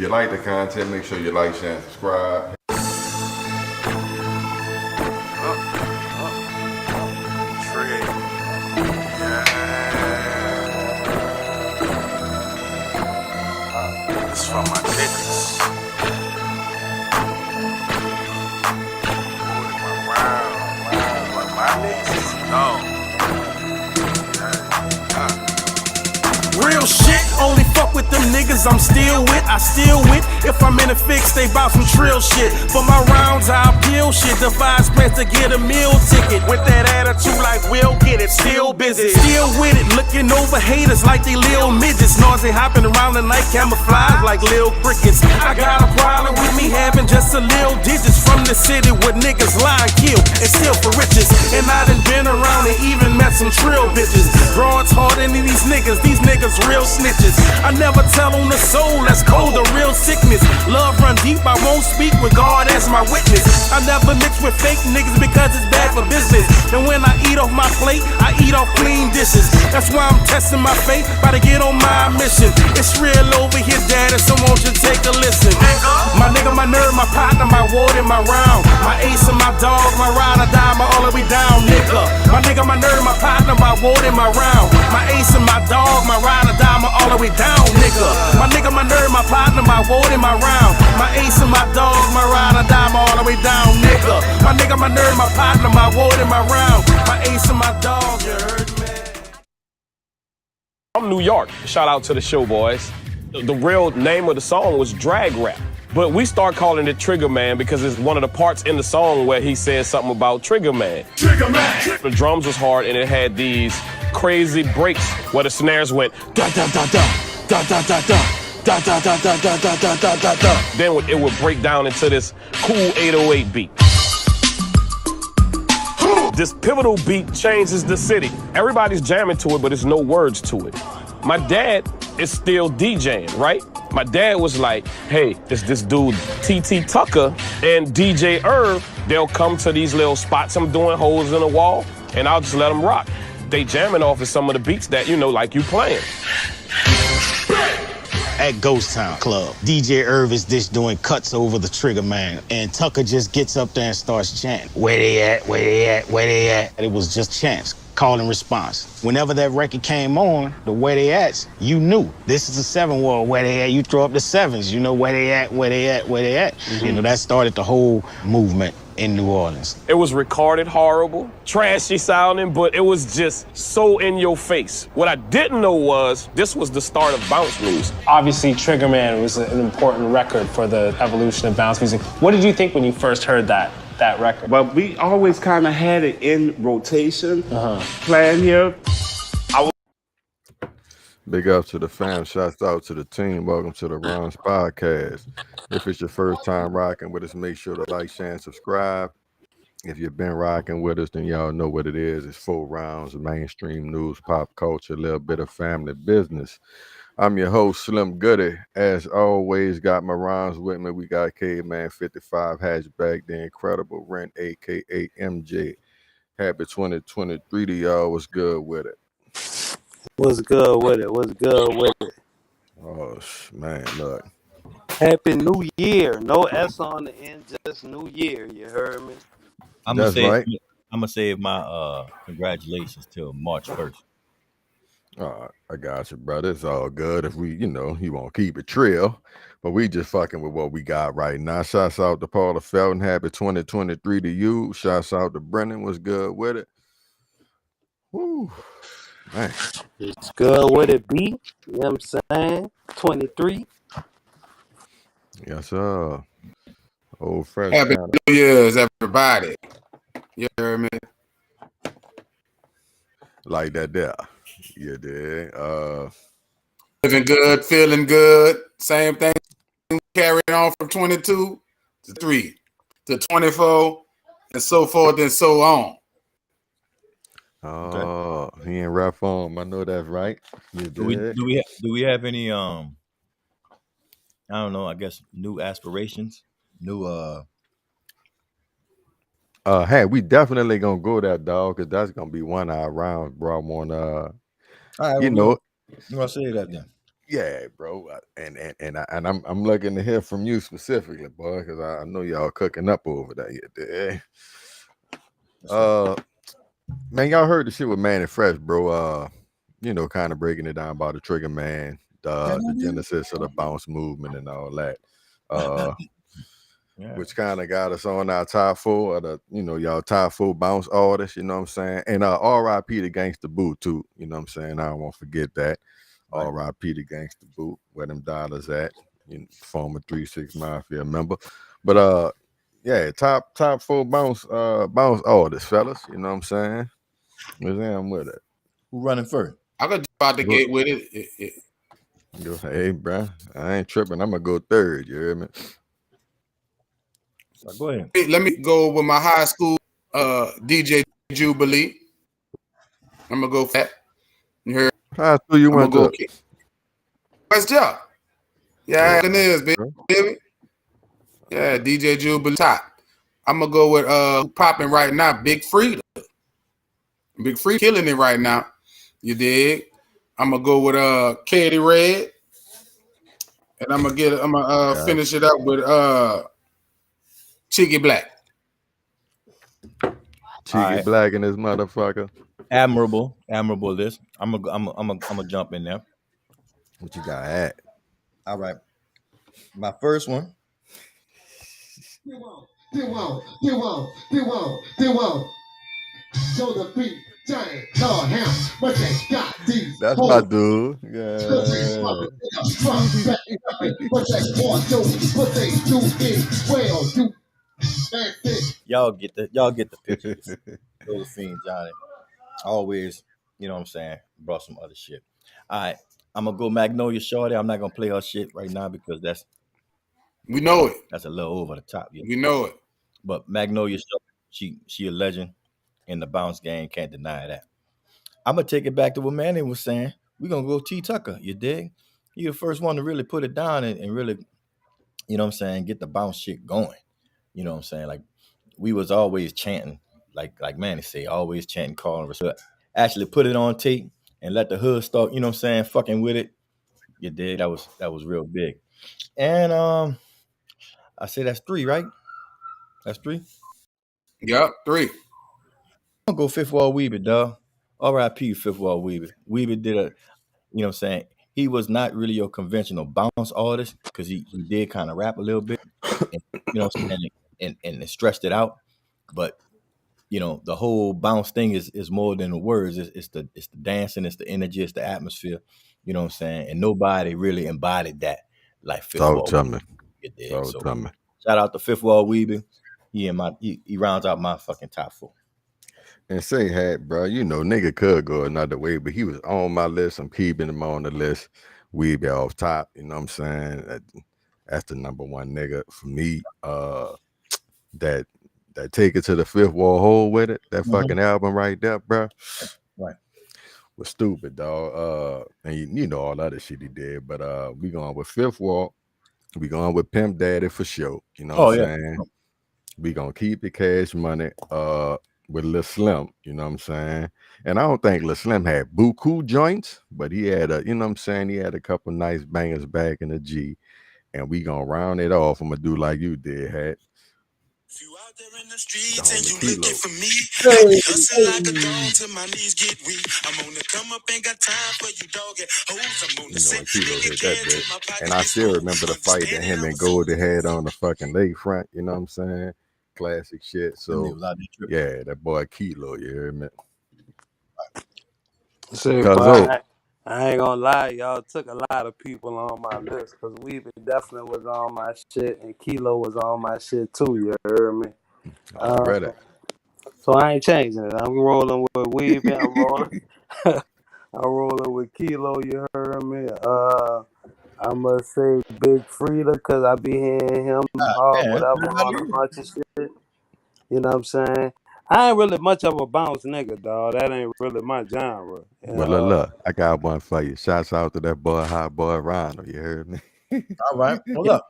If you like the content, make sure you like, share, and subscribe. It's for my niggas. My niggas. No. Real shit, only fuck with them niggas I'm still with. I still with. If I'm in a fix, they bout some trill shit. For my rounds, I'll peel shit. Devise plans to get a meal ticket. With that attitude like we'll get it. Still busy, still with it. Looking over haters like they lil midgets. Nausea hopping around the night, camouflage like lil crickets. I got a problem with me having just a lil digits. From the city where niggas lie and kill and steal for riches. And I done been around and even met some trill bitches. Broads harder than these niggas real snitches. I never tell on the soul, that's cold, a real sickness. Love run deep, I won't speak with God as my witness. I never mix with fake niggas because it's bad for business. And when I eat off my plate, I eat off clean dishes. That's why I'm testing my faith, about to get on my mission. It's real over here, daddy, so won't you take a listen. My nigga, my nerve, my partner, my ward, and my round. My ace and my dog, my ride or die, my all the way down, nigga. My nigga, my nerve, my partner, my ward, and my round. My ace and my dog, my ride or die, my all the way down, nigga. My nigga, my nerve, my partner, my ward, and my round. My ace and my dog, my ride or die, my all the way down, nigga. My nigga, my nerve, my partner, my ward, and my round. My ace and my dog, you heard me? I'm New York. Shout out to the show, boys. The real name of the song was Drag Rap. But we start calling it Trigger Man because it's one of the parts in the song where he says something about Trigger Man. Trigger Man! The drums was hard and it had these crazy breaks where the snares went da da da da da da da da da da da da da da da da da da. Then it would break down into this cool 808 beat. This pivotal beat changes the city. Everybody's jamming to it, but there's no words to it. My dad is still DJing, right? My dad was like, hey, it's this dude, TT Tucker and DJ Irv. They'll come to these little spots I'm doing, holes in the wall, and I'll just let them rock. They jamming off of some of the beats that, you know, like you playing. At Ghost Town Club, DJ Irv is doing cuts over the Trigger Man, and Tucker just gets up there and starts chanting, where they at, where they at, where they at? And it was just chants, call and response. Whenever that record came on, the where they at, you knew. This is a 7 world, where they at, you throw up the 7s, you know where they at, where they at, where they at. Mm-hmm. You know, that started the whole movement in New Orleans. It was recorded horrible, trashy sounding, but it was just so in your face. What I didn't know was this was the start of bounce music. Obviously, Trigger Man was an important record for the evolution of bounce music. What did you think when you first heard that record? Well, we always kind of had it in rotation, playing here. Big up to the fam. Shouts out to the team. Welcome to the Ron's Podcast. If it's your first time rocking with us, make sure to like, share, and subscribe. If you've been rocking with us, then y'all know what it is. It's 4 rounds of mainstream news, pop culture, a little bit of family business. I'm your host, Slim Goody. As always, got my rhymes with me. We got Caveman 55 Hatchback, the incredible Rent, a.k.a. MJ. Happy 2023 to y'all. What's good with it? What's good with it? What's good with it? Oh, man, look. Happy New Year. No S on the end, just New Year. You heard me? I'm gonna save my congratulations till March 1st. I got you, brother. It's all good if we, you won't keep it trill, but we just fucking with what we got right now. Shouts out to Paula Felton. Happy 2023 to you. Shouts out to Brennan. What's good with it? Woo. Man. It's good with it, B. You know what I'm saying? 23. Yes, sir. Old fresh. Happy New Year's, everybody. You heard me? Like that there. You did. Living good, feeling good. Same thing. Carrying on from 22 to 3 to 24 and so forth and so on. Oh, he in rap form. I know that's right. Do we have any I don't know, I guess new aspirations? New hey, we definitely gonna go that dog, because that's gonna be one of our rounds, bro. On all right, you know, I'm gonna say that then. Yeah, bro. And I'm looking to hear from you specifically, boy, because I know y'all cooking up over there. Man, y'all heard the shit with Manny Fresh, bro. Kind of breaking it down about the Trigger Man, the genesis of the bounce movement and all that. Which kind of got us on our top 4 of the, y'all top 4 bounce artists, you know what I'm saying? And R.I.P. the Gangsta Boo too, you know what I'm saying? I don't want to forget that. Right. R.I.P. the Gangsta Boo, where them dollars at, former 3-6 Mafia member. But yeah, top 4 bounce artists, fellas, you know what I'm saying? I'm with it. Who running first? I could jump out the gate with it. Hey, bro, I ain't tripping. I'm gonna go third. You hear me? So go ahead. Let me go with my high school DJ Jubilee. I'm gonna go for that. You heard? High school you went to? West Job. Yeah, it is, baby. Yeah, DJ Jubilee top. I'm gonna go with popping right now, Big Freedia. Big Free killing it right now. You dig? I'm gonna go with Katie Red, and I'm gonna finish it up with Cheeky Black. Cheeky Black and this motherfucker. Admirable list. I'm gonna jump in there. What you got at? All right. My first one. Show the beat, giant, Lord Ham, but they got these. That's my dude. Yeah. Y'all get the picture. Josephine Johnny. Always, you know what I'm saying, brought some other shit. All right. I'm gonna go Magnolia Shorty. I'm not gonna play her shit right now because we know it. That's a little over the top. We know it. But Magnolia Shorty, she a legend in the bounce game, can't deny that. I'm gonna take it back to what Manny was saying. We're gonna go T Tucker, you dig? He the first one to really put it down and really, you know what I'm saying, get the bounce shit going. You know what I'm saying? Like we was always chanting, like Manny say, always chanting, calling respect. Actually put it on tape and let the hood start, you know what I'm saying, fucking with it. You dig? That was real big. And I say that's 3, right? That's 3? Yep, 3. I'm gonna go Fifth Wall Weeby, dog. R.I.P. Fifth Wall Weeby. Weeby did you know what I'm saying? He was not really your conventional bounce artist because he did kind of rap a little bit, and, you know what I'm saying, and stretched it out. But the whole bounce thing is more than the words. It's the dancing, it's the energy, it's the atmosphere. You know what I'm saying? And nobody really embodied that like Fifth Wall Weeby. Shout out to Fifth Wall Weeby. He rounds out my fucking top 4. And say hat, bro, nigga could go another way, but he was on my list. I'm keeping him on the list. Weeby off top, you know what I'm saying? That's the number 1 nigga for me. That take it to the fifth wall hole with it. That fucking album right there, bro. Right. Was stupid, dog. And you know all other shit he did, but we going with Fifth Wall. We going with Pimp Daddy for sure. You know what I'm saying? We gonna keep the Cash Money with Lil Slim, you know what I'm saying? And I don't think Lil Slim had buku joints, but he had he had a couple nice bangers back in the G. And we gonna round it off. I'm gonna do like you did, Hat. If you out there in the streets and you looking for me, I be hustling like a dog till my knees get weak. I'm on the come up, ain't got time for you dog at hoes. I'm on the set, and I still remember the fight that him and Goldie had on the fucking lakefront, you know what I'm saying? Classic shit. So yeah, that boy Kilo, you hear me? See, I ain't gonna lie, y'all took a lot of people on my list because Weeby definitely was on my shit and Kilo was on my shit too, you heard me? So I ain't changing it. I'm rolling with Weeby, I'm rolling with Kilo, you heard me? I'm gonna say Big Freedia because I be hearing him whatever on a bunch of shit. You know what I'm saying? I ain't really much of a bounce nigga, dog. That ain't really my genre. Well, look, I got one for you. Shouts out to that boy, Hot Boy Ronald. You heard me? All right. Hold up.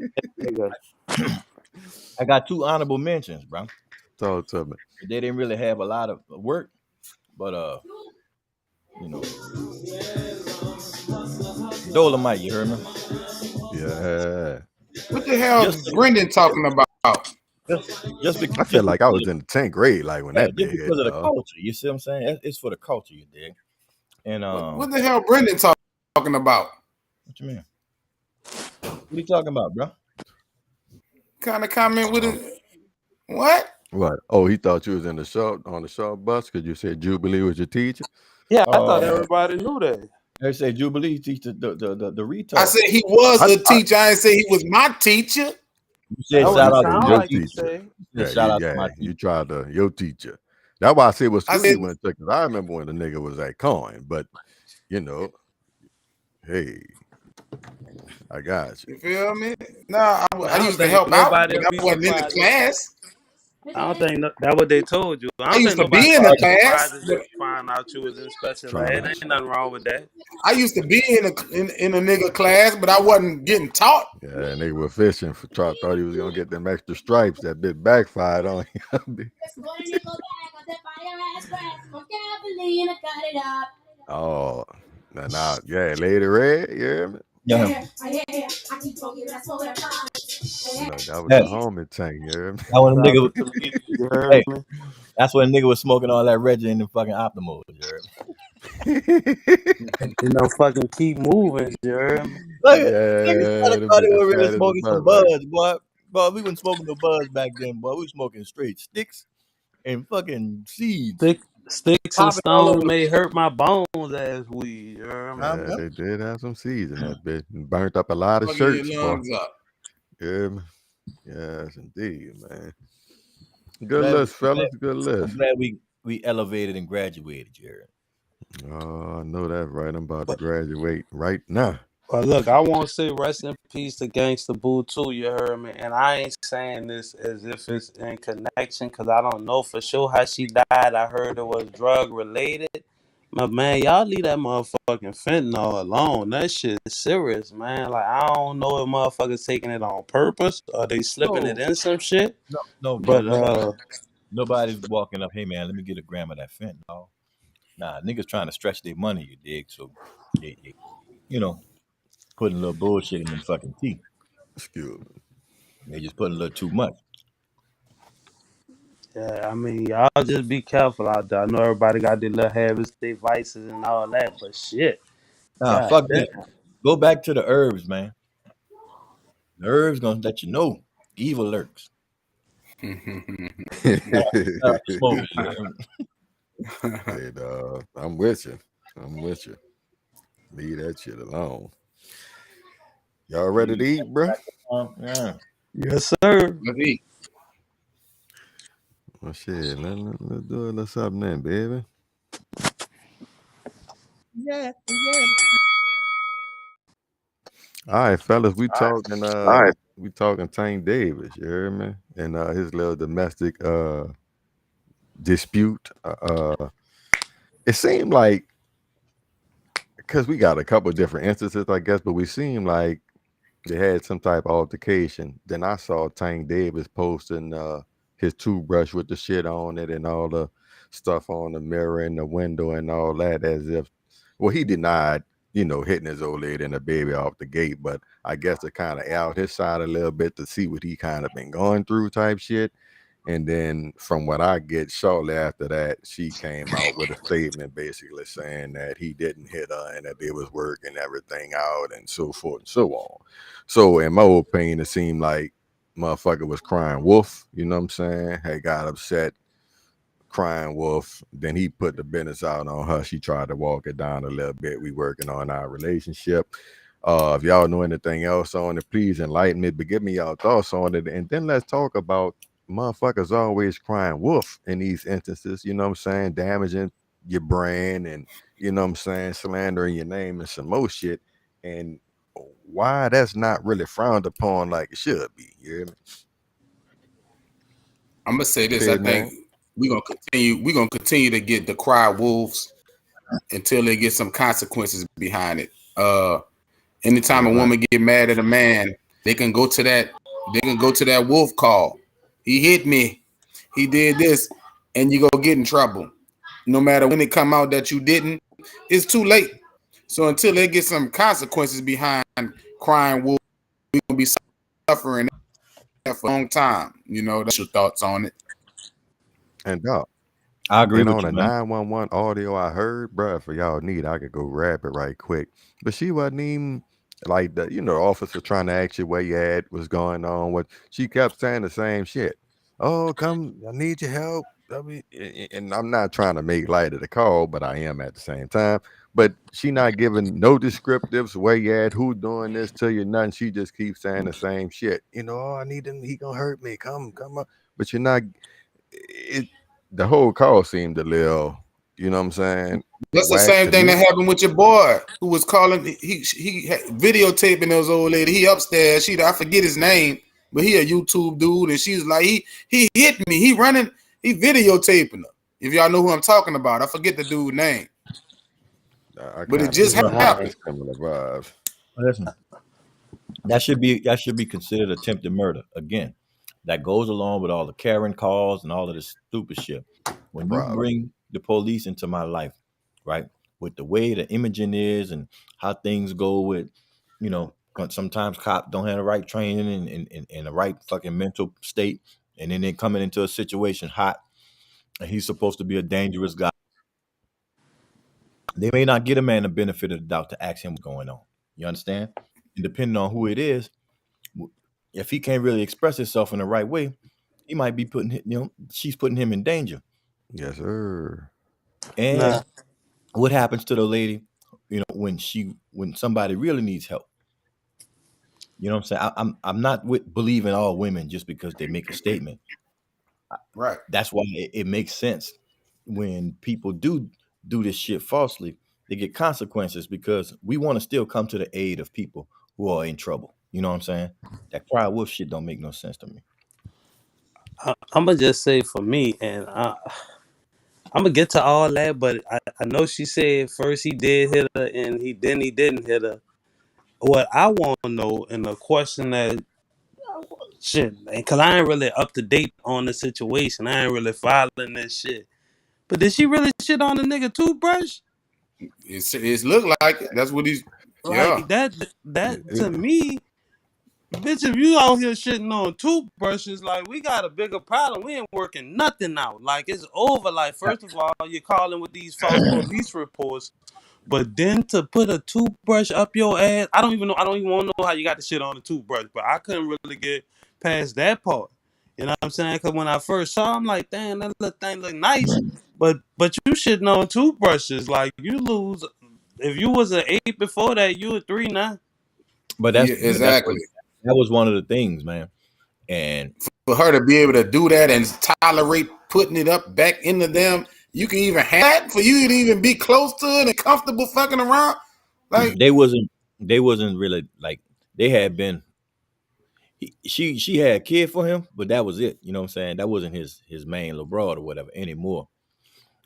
I got 2 honorable mentions, bro. Talk to me. They didn't really have a lot of work, but Dolomite, you heard me? Yeah. What the hell is Brendan talking about? Just because I feel like I was in the 10th grade, like when that just big because of the hit, culture. You see what I'm saying? It's for the culture, you dig? And What the hell Brendan talking about? What you mean? What are you talking about, bro? Kind of comment with it. What? What? Oh, he thought you was in the shop on the shop bus because you said Jubilee was your teacher. Yeah, I thought everybody knew that. They say Jubilee teach the retard. I said he was a teacher. I didn't say he was my teacher. You said That shout what out it to sound your like you teacher. say. Yeah, shout out to my You teacher. tried to your teacher. That's why I said what I school you said- went to, because I remember when the nigga was at Cohen, but you know, hey, I got you. You feel me? Nah, I don't used to think help out, nobody but I be wasn't in the surprised. class. I don't think that's what they told you. I don't used think to be nobody in the surprised class, if you find out you was in special ed. Ain't nothing wrong with that. I used to be in a nigga class, but I wasn't getting taught. Yeah, and they were fishing for thought he was gonna get them extra stripes. That bit backfired on him. Oh, now, yeah, Lady Red, you hear me? Yeah. Look, that was Hey. the homie tank, you hear me? That when a nigga was, You heard hey, me? that's when a nigga was smoking all that Reggie and the fucking Optimals, you heard me? You know, fucking keep moving, you heard me? Look, Yeah, niggas them thought they bitches were really fat as a smoking some butt, buzz, boy. Boy, we wasn't smoking no buzz back then, boy. We was smoking straight sticks and fucking seeds. Sticks and Popping all stones over. may hurt my bones as weed, you heard me? Yeah, they did have some seeds in that bit. And burnt up a lot of Fucking your shirts, boy. lungs up. Yeah, yes, indeed, man. Good Glad- list, fellas. Good I'm list. glad we elevated and graduated, Jared. Oh, I know that, right? I'm about to graduate right now. Well, look, I want to say rest in peace to Gangsta Boo too, you heard me? And I ain't saying this as if it's in connection because I don't know for sure how she died. I heard it was drug related. But man, y'all leave that motherfucking fentanyl alone. That shit is serious, man. Like, I don't know if motherfuckers taking it on purpose or they slipping it in some shit. No, But nobody's walking up, hey man, let me get a gram of that fentanyl. Nah, niggas trying to stretch their money, you dig? So they you know, putting a little bullshit in them fucking teeth. Excuse me. They just putting a little too much. yeah, I mean, y'all just be careful out there. I know everybody got their little habits, their vices and all that, but shit. Nah, God fuck damn. that. Go back to the herbs, man. The herbs gonna let you know evil lurks. Smoke, Hey, dog, I'm with you. I'm with you. Leave that shit alone. Y'all ready to eat, bro? yeah. Yes, sir. Let's eat. Well, shit, let's do a little something then, baby. Yeah. All right, fellas, we talking we talking Tank Davis, you heard me? And his little domestic dispute. It seemed like, because we got a couple of different instances, I guess, but we seemed like they had some type of altercation. Then I saw Tank Davis posting his toothbrush with the shit on it and all the stuff on the mirror and the window and all that, as if, well, he denied, you know, hitting his old lady and the baby off the gate, but I guess to kind of out his side a little bit to see what he kind of been going through type shit. And then from what I get, shortly after that, she came out with a statement basically saying that he didn't hit her and that they was working everything out and so forth and so on. So in my opinion, it seemed like motherfucker was crying wolf, you know what I'm saying? Had got upset, crying wolf. Then he put the business out on her. She tried to walk it down a little bit. We working on our relationship. If y'all know anything else on it, please enlighten me, but give me y'all thoughts on it. And then let's talk about motherfuckers always crying wolf in these instances, you know what I'm saying? Damaging your brand and, you know what I'm saying, slandering your name and some more shit. And why that's not really frowned upon like it should be, you hear me? I'm gonna say this. Hey, I think we're gonna continue to get the cry wolves until they get some consequences behind it. Anytime a woman get mad at a man, they can go to that wolf call. He hit me, he did this, and you go get in trouble. No matter when it come out that you didn't, it's too late. So until they get some consequences behind crying wolf, we're gonna be suffering that for a long time. You know, that's your thoughts on it. And dog, I agree and with on you, the man. 911 audio I heard, bruh, for y'all need, I could go grab it right quick. But she wasn't even like the, the officer trying to ask you where you at, what's going on. What she kept saying the same shit. Oh, come, I need your help. I mean, and I'm not trying to make light of the call, but I am at the same time. But she not giving no descriptives where you at, who doing this to you, nothing. She just keeps saying the same shit. Oh, I need him. He gonna hurt me. Come up. But you're not. The whole call seemed a little, you know what I'm saying? That's the whack same to thing me. that happened with your boy who was calling. He had videotaping those old lady. He upstairs. I forget his name, but he a YouTube dude, and she's like, he hit me. He running. He videotaping her. If y'all know who I'm talking about, I forget the dude's name. But it just happened. Similar vibes. Listen, that should be considered attempted murder. Again, that goes along with all the Karen calls and all of this stupid shit. When you bring the police into my life, right, with the way the imaging is and how things go with, sometimes cops don't have the right training and the right fucking mental state, and then they're coming into a situation hot, and he's supposed to be a dangerous guy. They may not get a man the benefit of the doubt to ask him what's going on. You understand? And depending on who it is, if he can't really express himself in the right way, he might be she's putting him in danger. Yes, sir. And what happens to the lady, when somebody really needs help? You know what I'm saying? I'm not believing all women just because they make a statement. Right. That's why it makes sense when people do this shit falsely. They get consequences because we want to still come to the aid of people who are in trouble. You know what I'm saying? That cry wolf shit don't make no sense to me. I'm gonna just say for me, and I'm gonna get to all that, but I know she said first he did hit her and he didn't hit her. What I want to know, and the question that shit, because I ain't really up to date on the situation, I ain't really following this shit. But did she really shit on the nigga toothbrush? It's look like it. That's what he's. Like that to me, bitch. If you out here shitting on toothbrushes, like we got a bigger problem. We ain't working nothing out. Like it's over. Like first of all, you're calling with these false police reports, but then to put a toothbrush up your ass, I don't even want to know how you got the shit on the toothbrush. But I couldn't really get past that part. You know what I'm saying? Because when I first saw, I'm like, damn, that little thing look nice. But you shitting on toothbrushes, like you lose. If you was an 8 before that, you a 3 now. But that's exactly. That was one of the things, man. And for her to be able to do that and tolerate putting it up back into them, you can even have that for you to even be close to it and comfortable fucking around. Like they wasn't really like they had been. She had a kid for him, but that was it. You know what I'm saying? That wasn't his main little broad or whatever anymore.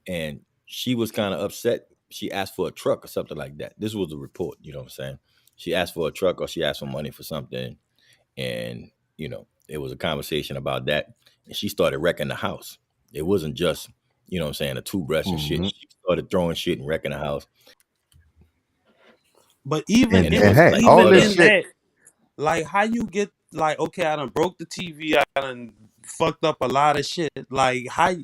And she was kind of upset. She asked for a truck or something like that. This was the report. You know what I'm saying? She asked for a truck or she asked for money for something. And, it was a conversation about that. And she started wrecking the house. It wasn't just, you know what I'm saying, a toothbrush and shit. She started throwing shit and wrecking the house. But even and in that, like how you get like, okay, I done broke the TV, I done fucked up a lot of shit. Like how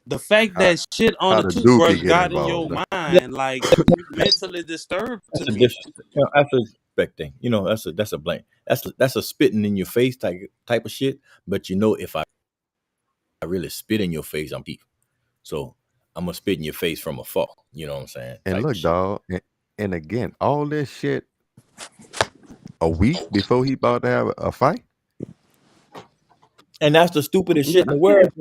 the fact that shit on the toothbrush got in your mind, like you mentally disturbed to me. That's a respect thing. That's a blank. That's a spitting in your face type of shit. But if I really spit in your face, I'm deep. So I'm gonna spit in your face from afar. You know what I'm saying? And look, dog, and again, all this shit a week before he about to have a fight. And that's the stupidest shit in the world.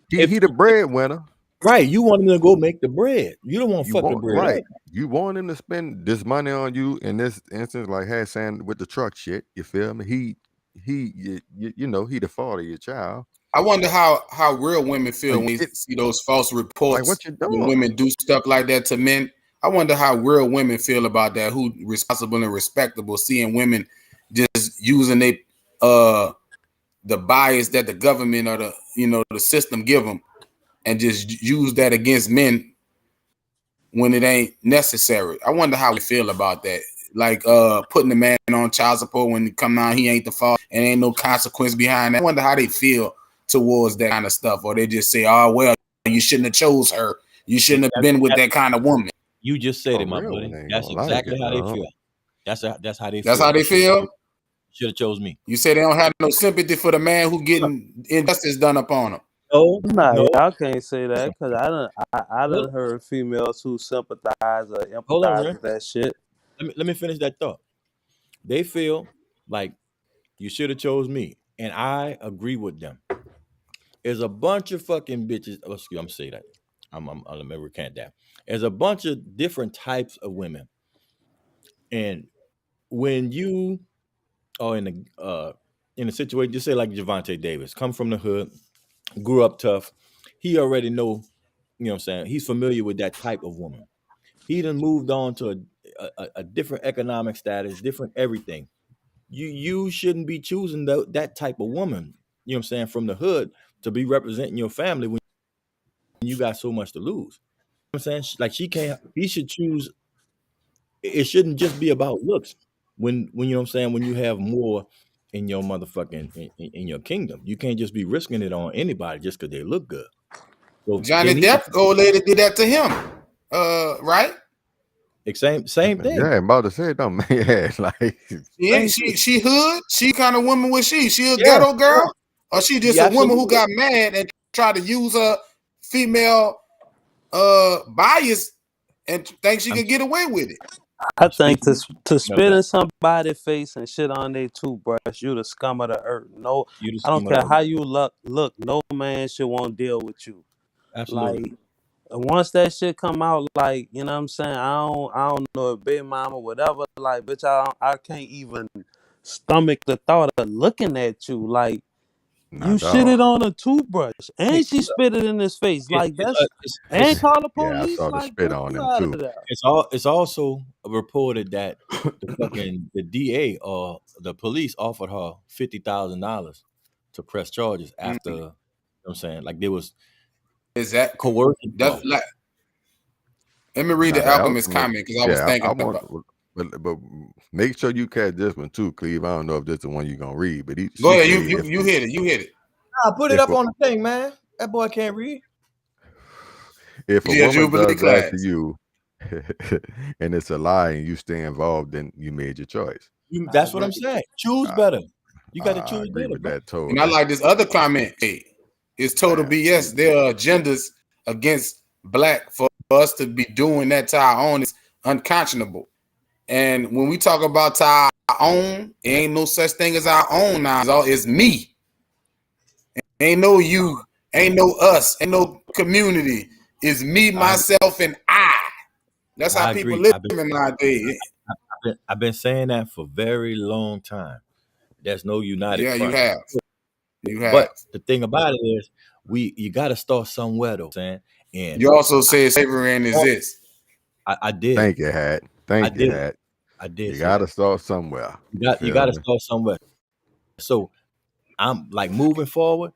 He the breadwinner. Right. You want him to go make the bread. You don't want fucking bread. Right. You want him to spend this money on you in this instance, like Hassan with the truck shit. You feel me? He he the father of your child. I wonder how real women feel when they see those false reports. Like, what you doing? When women do stuff like that to men. I wonder how real women feel about that. Who responsible and respectable, seeing women just using the bias that the government or the system give them, and just use that against men when it ain't necessary. I wonder how we feel about that. Like putting the man on child support when he come out, he ain't the fault and ain't no consequence behind that. I wonder how they feel towards that kind of stuff, or they just say, "Oh well, you shouldn't have chose her. You shouldn't have been with that kind of woman." You just said it, my buddy. That's exactly how they feel. That's how they feel. That's how they feel. Should have chose me. You say they don't have no sympathy for the man who getting injustice done upon him. No, y'all can't say that because I done heard females who sympathize or empathize with that shit. Let me finish that thought. They feel like you should have chose me, and I agree with them. There's a bunch of fucking bitches. Oh, excuse, I'm saying that. Let me recant that. There's a bunch of different types of women, and when you are in a situation, just say like Gervonta Davis, come from the hood, grew up tough. He already know, you know what I'm saying? He's familiar with that type of woman. He done moved on to a different economic status, different everything. You shouldn't be choosing that type of woman, you know what I'm saying, from the hood to be representing your family when you got so much to lose. You know what I'm saying? Like he should choose. It shouldn't just be about looks. When you know what I'm saying, when you have more in your motherfucking in your kingdom, you can't just be risking it on anybody just because they look good. So Johnny Depp, old lady, did that to him, right? Same thing. Yeah, I'm about to say it, man. Yeah, like she hood. She kind of woman was she? She a ghetto girl, or she just a woman who got mad and tried to use her female bias and think she could get away with it? I think to spit in somebody's face and shit on their toothbrush, you the scum of the earth. No, I don't care how you look. No man should want to deal with you. Absolutely. Like once that shit come out, like you know what I'm saying. I don't know if Big Mama, whatever. Like, bitch, I can't even stomach the thought of looking at you. Like you shitted on a toothbrush and she spit it in his face. Like that's and call the police. Yeah, I saw the spit on him too. It's also reported that the DA or the police offered her $50,000 to press charges after. You know what I'm saying, like there was. Is that coercion? That's like. Let me read the Alchemist comment because I was thinking about. But make sure you catch this one too, Cleve. I don't know if this is the one you're gonna read, but go ahead. You hit it. You hit it. Nah, put it up on the thing, man. That boy can't read. If a woman does that to you, and it's a lie, and you stay involved, then you made your choice. That's what I'm saying. Choose better. You got to choose better. With that totally. And I like this other comment. It's total BS. There are agendas against black for us to be doing that to our own. It's unconscionable. And when we talk about to our own, it ain't no such thing as our own now. It's me. Ain't no you, ain't no us, ain't no community. It's me, myself, and I. That's how people live nowadays. I've been saying that for a very long time. There's no united front. You have. You have. But the thing about it is, you got to start somewhere, though, saying. And you also said slavery ain't exist. I did. Thank you, Hat. Thank you, Hat. I did. You got to start somewhere. You got to start somewhere. So I'm like moving forward.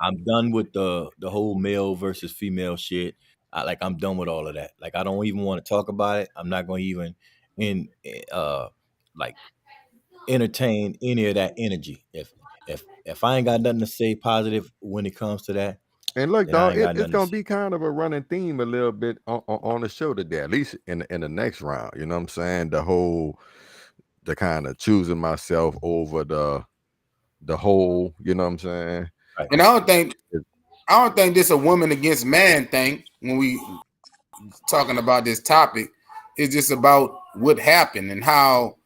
I'm done with the whole male versus female shit. I'm done with all of that. Like I don't even want to talk about it. I'm not going to even entertain any of that energy. If I ain't got nothing to say positive when it comes to that. And look, dog, it's gonna be kind of a running theme a little bit on the show today, at least in the next round. You know what I'm saying? The kind of choosing myself over the whole. You know what I'm saying? And I don't think this a woman against man thing when we talking about this topic. It's just about what happened and how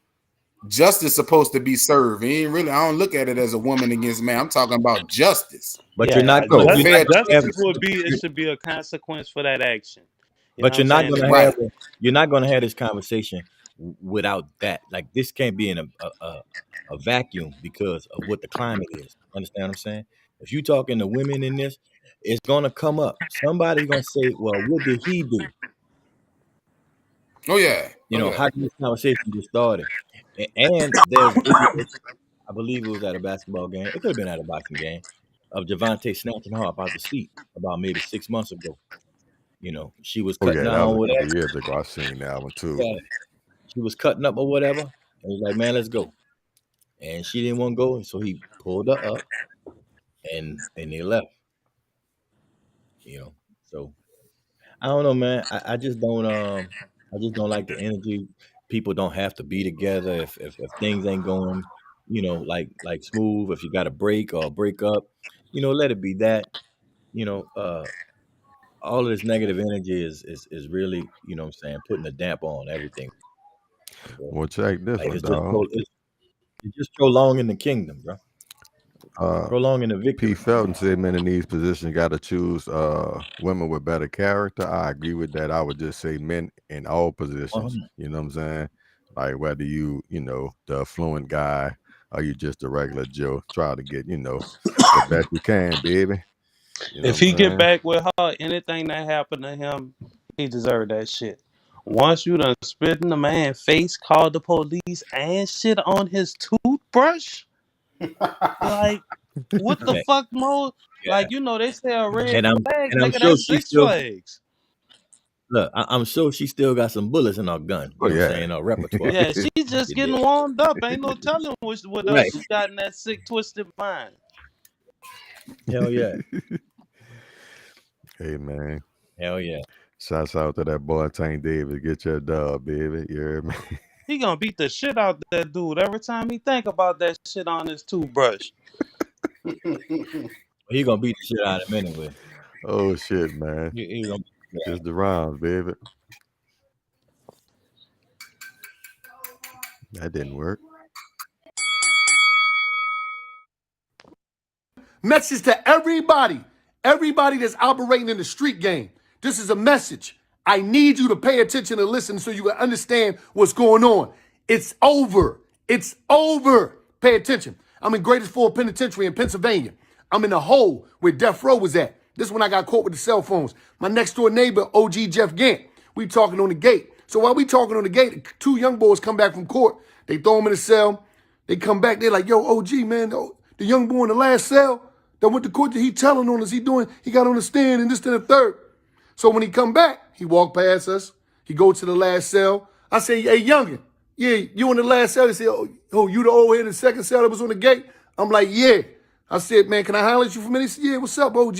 justice supposed to be served. I don't look at it as a woman against man. I'm talking about justice. But you're not going to justice would be it should be a consequence for that action. You're not going to have this conversation without that. Like this can't be in a vacuum because of what the climate is. Understand what I'm saying? If you talking to women in this, it's gonna come up. Somebody's gonna say, "Well, what did he do?" Oh yeah. How did this conversation get started? And there's, I believe it was at a basketball game. It could have been at a boxing game of Gervonta snatching her up out the seat about maybe 6 months ago. You know, she was Oh cutting yeah, that was down a whatever. couple years ago. I seen that one too. Yeah, she was cutting up or whatever. And he was like, man, let's go. And she didn't want to go, so he pulled her up, and they left. You know, so I don't know, man. I just don't like the energy. People don't have to be together if things ain't going, like smooth. If you got to break or break up, let it be that. You know, all of this negative energy is really, what I'm saying, putting a damp on everything. Bro. Well, check this Like one, it's just dog. it's just prolonging the kingdom, bro. Prolonging the victory. P. Felton said men in these positions got to choose women with better character. I agree with that. I would just say men in all positions. You know what I'm saying? Like whether you the affluent guy or you just a regular Joe, try to get the best you can, baby. If he get back with her, anything that happened to him, he deserved that shit. Once you done spit in the man's face, called the police, and shit on his toothbrush, like, what the fuck more? Yeah. Like, they say a red And I'm flag, sure nigga, that's she 6 still flags. look. I'm sure she still got some bullets in her gun. You know what I'm saying? Her repertoire. Yeah, she just getting warmed up. Ain't no telling what Right. she got in that sick, twisted mind. Hell yeah. Hey man. Hell yeah. Shouts out to that boy Tank Davis. Get your dub, baby. You hear me? He gonna beat the shit out that dude every time he think about that shit on his toothbrush. He gonna beat the shit out of him anyway. Oh shit, man. He gonna It's the rhymes, baby. That didn't work. Message to everybody that's operating in the street game. This is a message. I need you to pay attention and listen so you can understand what's going on. It's over. It's over. Pay attention. I'm in Greatest Ford Penitentiary in Pennsylvania. I'm in the hole where Death Row was at. This is when I got caught with the cell phones. My next door neighbor, OG Jeff Gant, we talking on the gate. So while we talking on the gate, 2 young boys come back from court. They throw them in the cell. They come back. They're like, yo, OG, man, the young boy in the last cell that went to court, he telling on us, he got on the stand and this, and the third. So when he come back, he walk past us. He go to the last cell. I say, hey, youngin', yeah, you in the last cell? He said, oh, you the old head in the second cell that was on the gate? I'm like, yeah. I said, man, can I holler at you for a minute? He said, yeah, what's up, OG?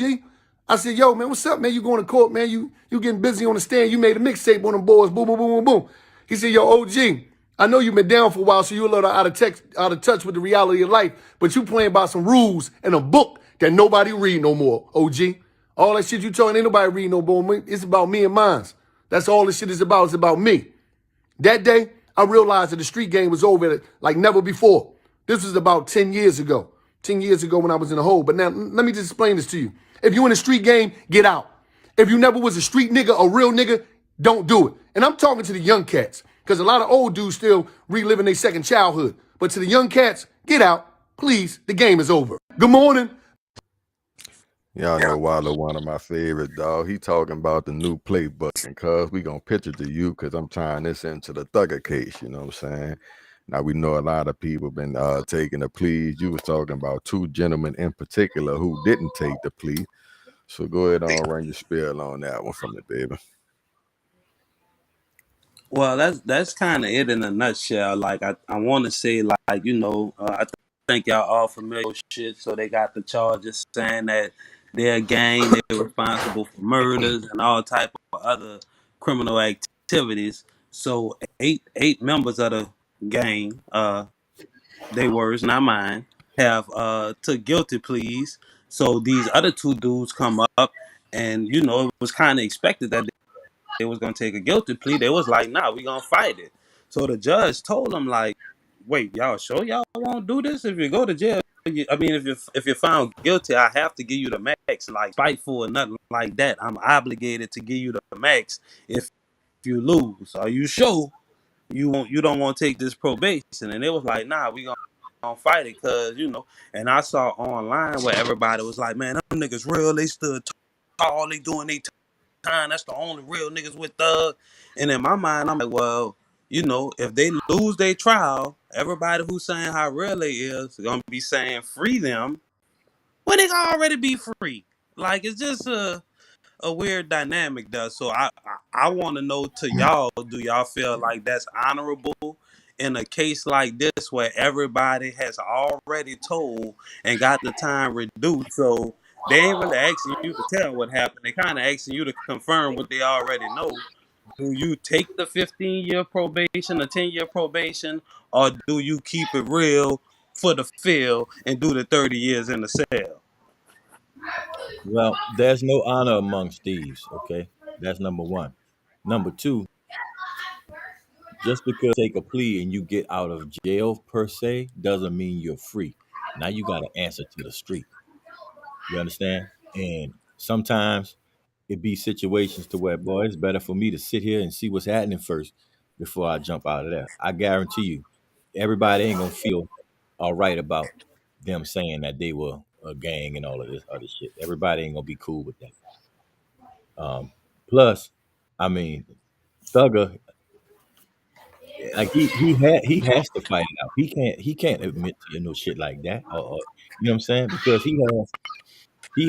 I said, yo, man, what's up, man? You going to court, man? You getting busy on the stand. You made a mixtape on them boys. Boom, boom, boom, boom, boom. He said, yo, OG, I know you've been down for a while, so you're a little out of touch with the reality of life, but you playing by some rules and a book that nobody read no more, OG. All that shit you talking, ain't nobody read no more. It's about me and mine. That's all this shit is about. It's about me. That day, I realized that the street game was over like never before. This was about 10 years ago. 10 years ago when I was in the hole. But now, let me just explain this to you. If you in a street game, get out. If you never was a street nigga, a real nigga, don't do it. And I'm talking to the young cats, because a lot of old dudes still reliving their second childhood. But to the young cats, get out. Please, the game is over. Good morning. Y'all know Wallow, one of my favorite, dog. He talking about the new playbook, and cuz we gonna pitch it to you because I'm tying this into the Thugger case, you know what I'm saying? Now we know a lot of people been taking the pleas. You was talking about 2 gentlemen in particular who didn't take the plea. So go ahead and run your spiel on that one from me, baby. Well, that's kind of it in a nutshell. Like I want to say, like I think y'all all familiar with shit. So they got the charges saying that they're a gang, they're responsible for murders and all type of other criminal activities. So eight members of the gang, they words, not mine, have took guilty pleas. So these other 2 dudes come up, and it was kind of expected that they was gonna take a guilty plea. They was like, nah, we gonna fight it. So the judge told them, like, wait, y'all sure y'all won't do this? If you go to jail, if you're found guilty, I have to give you the max. Like, spiteful or nothing like that. I'm obligated to give you the max if you lose. Are you sure you don't want to take this probation? And they was like, nah, we gonna fight it, cause And I saw online where everybody was like, man, them niggas real. They stood tall. They doing their time. That's the only real niggas with Thug. And in my mind, I'm like, well, if they lose their trial, everybody who's saying how real they is gonna be saying free them when they can already be free. Like, it's just a weird dynamic there. So I want to know to y'all, do y'all feel like that's honorable in a case like this where everybody has already told and got the time reduced? So they ain't really asking you to tell what happened. They kind of asking you to confirm what they already know. Do you take the 15-year probation, the 10-year probation, or do you keep it real for the feel and do the 30 years in the cell? Well, there's no honor amongst thieves. Okay, that's number one. Number two, just because you take a plea and you get out of jail per se doesn't mean you're free. Now you got to answer to the street. You understand? And sometimes it be situations to where, boy, it's better for me to sit here and see what's happening first before I jump out of there. I guarantee you, everybody ain't gonna feel all right about them saying that they were a gang and all of this other shit. Everybody ain't gonna be cool with that. Plus, I mean, Thugger, like he has to fight it out. He can't admit to no shit like that. Or you know what I'm saying? Because he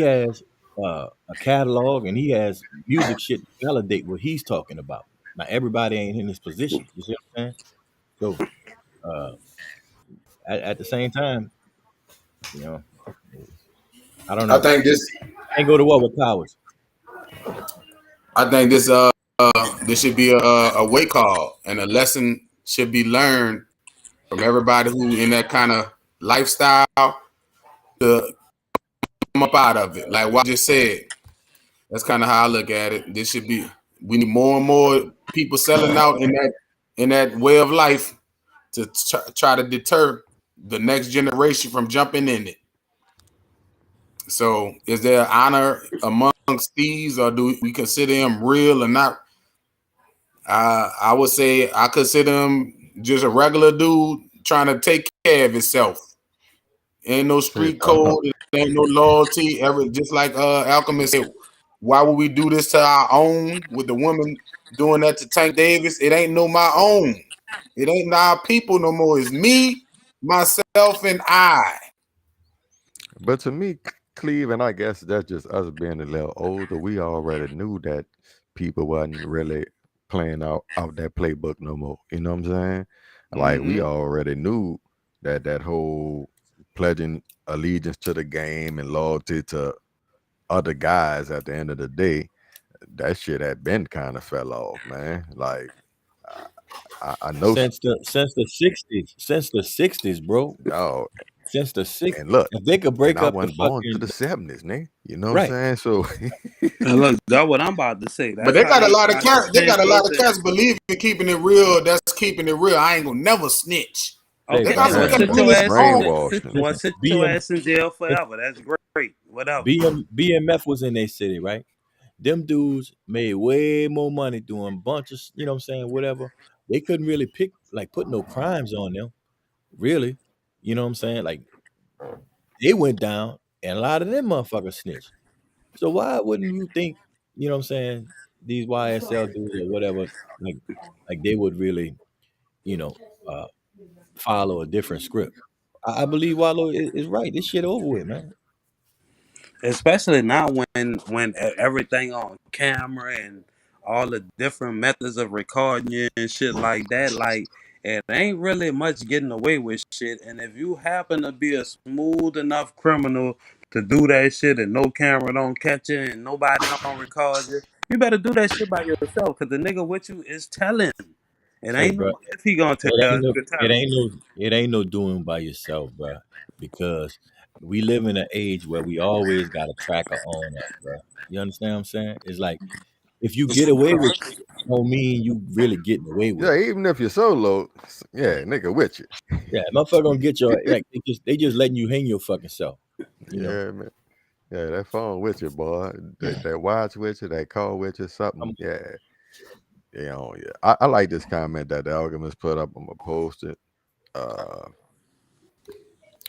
has a catalog and he has music shit to validate what he's talking about. Now everybody ain't in his position. You see what I'm saying? So at the same time, you know, I don't I know. think this. I ain't go to war with cowards. I think this should be a wake call, and a lesson should be learned from everybody who in that kind of lifestyle to come up out of it. Like what I just said, that's kind of how I look at it. This should be, we need more and more people selling out in that way of life to try to deter the next generation from jumping in it. So is there honor amongst thieves, or do we consider him real or not? I would say I consider him just a regular dude trying to take care of himself. Ain't no street code, ain't no loyalty. Just like Alchemist said, why would we do this to our own? With the woman doing that to Tank Davis, it ain't no my own. It ain't our people no more. It's me, myself, and I. But to me, Cleve, and I guess that's just us being a little older, we already knew that people wasn't really playing out that playbook no more. You know what I'm saying? Like we already knew that whole pledging allegiance to the game and loyalty to other guys at the end of the day, that shit had been kind of fell off, man. Like I know since the 60s, bro. Oh, since the 60s. And look, if they could break up I wasn't the born fucking to the 70s, man. You know what I'm saying? So look, that's what I'm about to say. But they got a lot of cats. They got a lot of cats believe in keeping it real. That's keeping it real. I ain't gonna never snitch. Okay, they got some sit your ass in jail forever. That's great. Whatever. BMF was in their city, right? Them dudes made way more money doing bunches, you know what I'm saying, whatever. They couldn't really put no crimes on them, really. You know what I'm saying? Like, they went down, and a lot of them motherfuckers snitched. So why wouldn't you think, you know what I'm saying, these YSL dudes or whatever, like they would really, follow a different script? I believe Wallow is right. This shit over with, man. Especially now when everything on camera and all the different methods of recording you and shit like that, like it ain't really much getting away with shit. And if you happen to be a smooth enough criminal to do that shit and no camera don't catch you and nobody don't record you, you better do that shit by yourself, because the nigga with you is telling. It Hey, ain't bro, no if he gonna tell it ain't no doing by yourself, bro. Because we live in an age where we always got a tracker on us, bro. You understand what I'm saying? It's like if you get away with shit, it don't mean you really getting away with it. even if you're solo, nigga with you. Yeah, motherfucker gonna get your like they just letting you hang your fucking self. You know? Yeah, man. Yeah, that phone with you, boy. That watch with you, that call with you, something. I like this comment that the Alchemist put up. I'm gonna post it.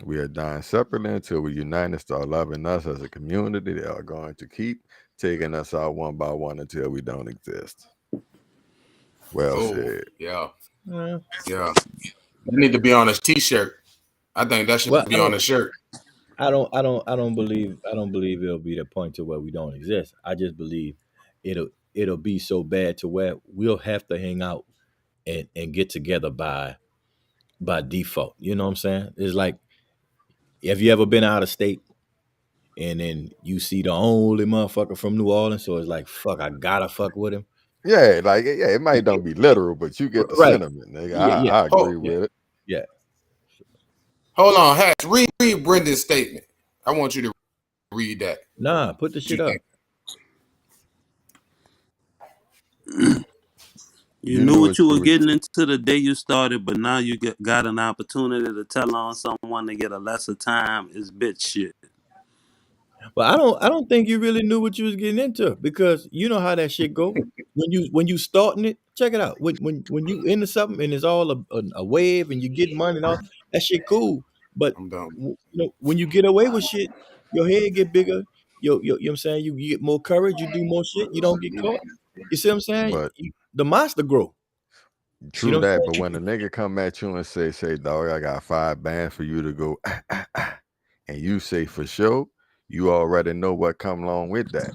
We are dying separately until we unite and start loving us as a community. They are going to keep taking us out one by one until we don't exist. Well said. Yeah. That need to be on a t-shirt. I think that should be on a shirt. I don't believe it'll be the point to where we don't exist. I just believe it'll be so bad to where we'll have to hang out and get together by default. You know what I'm saying? It's like, have you ever been out of state and then you see the only motherfucker from New Orleans, so it's like, fuck, I gotta fuck with him. Yeah, like it might not be literal, but you get the Right. sentiment, nigga. Yeah. I agree with it. Yeah. Hold on, Hash. Read Brendan's statement. I want you to read that. Nah, put the shit up. You knew what you were getting into the day you started, but now you got an opportunity to tell on someone to get a lesser time. Is bitch shit. But I don't think you really knew what you was getting into, because you know how that shit go. When you starting it, check it out. When you into something and it's all a wave and you get money and all that shit, cool. But when you get away with shit, your head get bigger. You know what I'm saying? You get more courage. You do more shit. You don't get caught. You see what I'm saying? But the monster grow. True You know what I'm that, but when a nigga come at you and say, dog, I got 5 bands for you to go, and you say for sure, you already know what come along with that.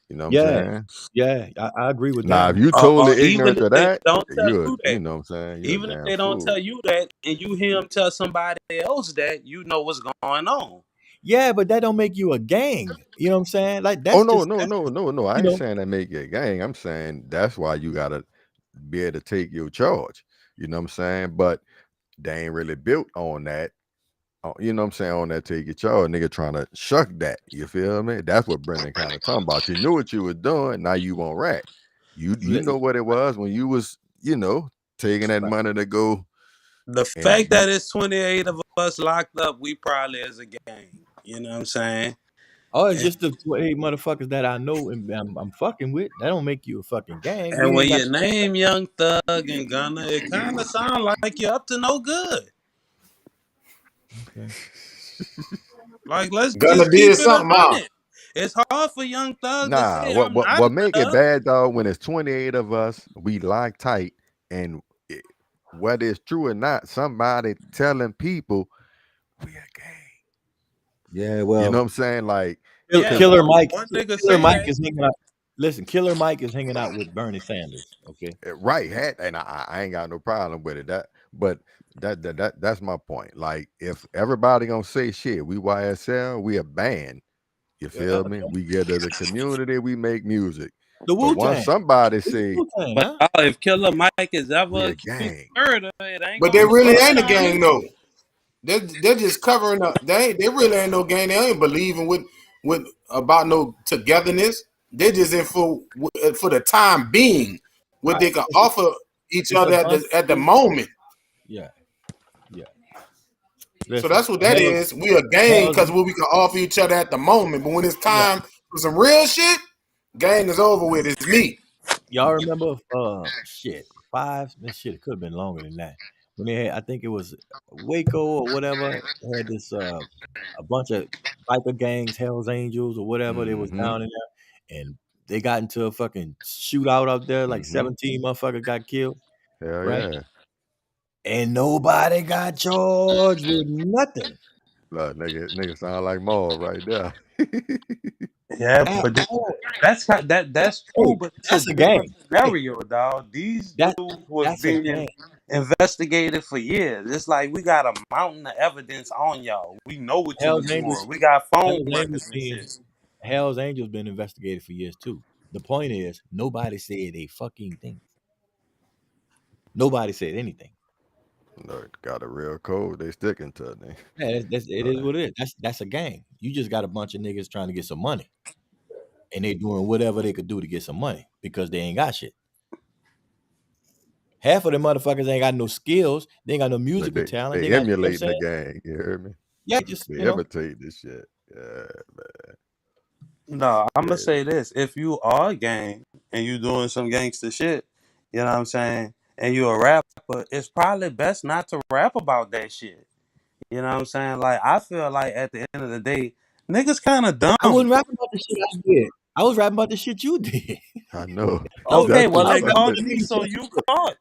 You know what I'm saying? Yeah, I agree with Now, that. if you totally ignorant Even to if they that, don't tell you you that. know what I'm saying? Even if they don't tell you that, and you hear them tell somebody else that, you know what's going on. Yeah, but that don't make you a gang. You know what I'm saying? Like that's Oh no. I ain't know. saying that make you a gang. I'm saying that's why you gotta be able to take your charge. You know what I'm saying? But they ain't really built on that. You know what I'm saying? On that take your charge, nigga trying to shuck that. You feel me? That's what Brendan kind of talking about. You knew what you were doing. Now you won't rat. You know what it was when you was, taking that money to go. The fact that it's 28 of us locked up, we probably as a gang. You know what I'm saying? Oh, it's just the 28 motherfuckers that I know and I'm fucking with. That don't make you a fucking gang. And when you name Young Thug and Gunna, it kind of sound like you're up to no good. Okay. Like, let's Gunna just did keep it something a out. minute. It's hard for Young Thug to Nah, say what make it bad, dog, when it's 28 of us, we lock tight, and whether it's true or not, somebody telling people we a gang. Yeah, well, you know what I'm saying? Like, Killer Mike Mike is hanging out. Listen, Killer Mike is hanging out with Bernie Sanders. Okay, right? And I ain't got no problem with it. That's my point. Like, if everybody gonna say shit, we YSL, we a band. You feel me? We get as a community, we make music. The But once somebody say, but if Killer Mike is ever a gang, murder, it ain't. But they really ain't a gang though. They're just covering up. They really ain't no gang. They ain't believing with about no togetherness. They're just in for the time being what they can offer each other at the moment. Yeah. So that's what that is. We a gang because what we can offer each other at the moment. But when it's time for some real shit, gang is over with. It's me. Y'all remember it could have been longer than that. When they had, I think it was Waco or whatever, they had this a bunch of biker gangs, Hell's Angels or whatever, they was down in there, and they got into a fucking shootout out there, like 17 motherfuckers got killed. Hell right? yeah. And nobody got charged with nothing. Look, nigga sound like Maul right there. Yeah, but that's true. But that's a game scenario, dog. These dudes was being investigated for years. It's like we got a mountain of evidence on y'all. We know what you was doing. We got phone records and shit. Hell's Angels been investigated for years too. The point is, nobody said a fucking thing. Nobody said anything. No, got a real code. They sticking to it. Yeah, it is what it is. That's a game. You just got a bunch of niggas trying to get some money, and they doing whatever they could do to get some money because they ain't got shit. Half of them motherfuckers ain't got no skills. They ain't got no musical talent. They emulate the gang. You heard me? Yeah, they imitate this shit. Yeah, man. No, I'm gonna say this: if you are a gang and you doing some gangster shit, you know what I'm saying, and you a rapper, it's probably best not to rap about that shit. You know what I'm saying? Like, I feel like at the end of the day, niggas kind of dumb. I wasn't rapping about the shit I did. I was rapping about the shit you did. I know. Okay, well, they called me, so you caught.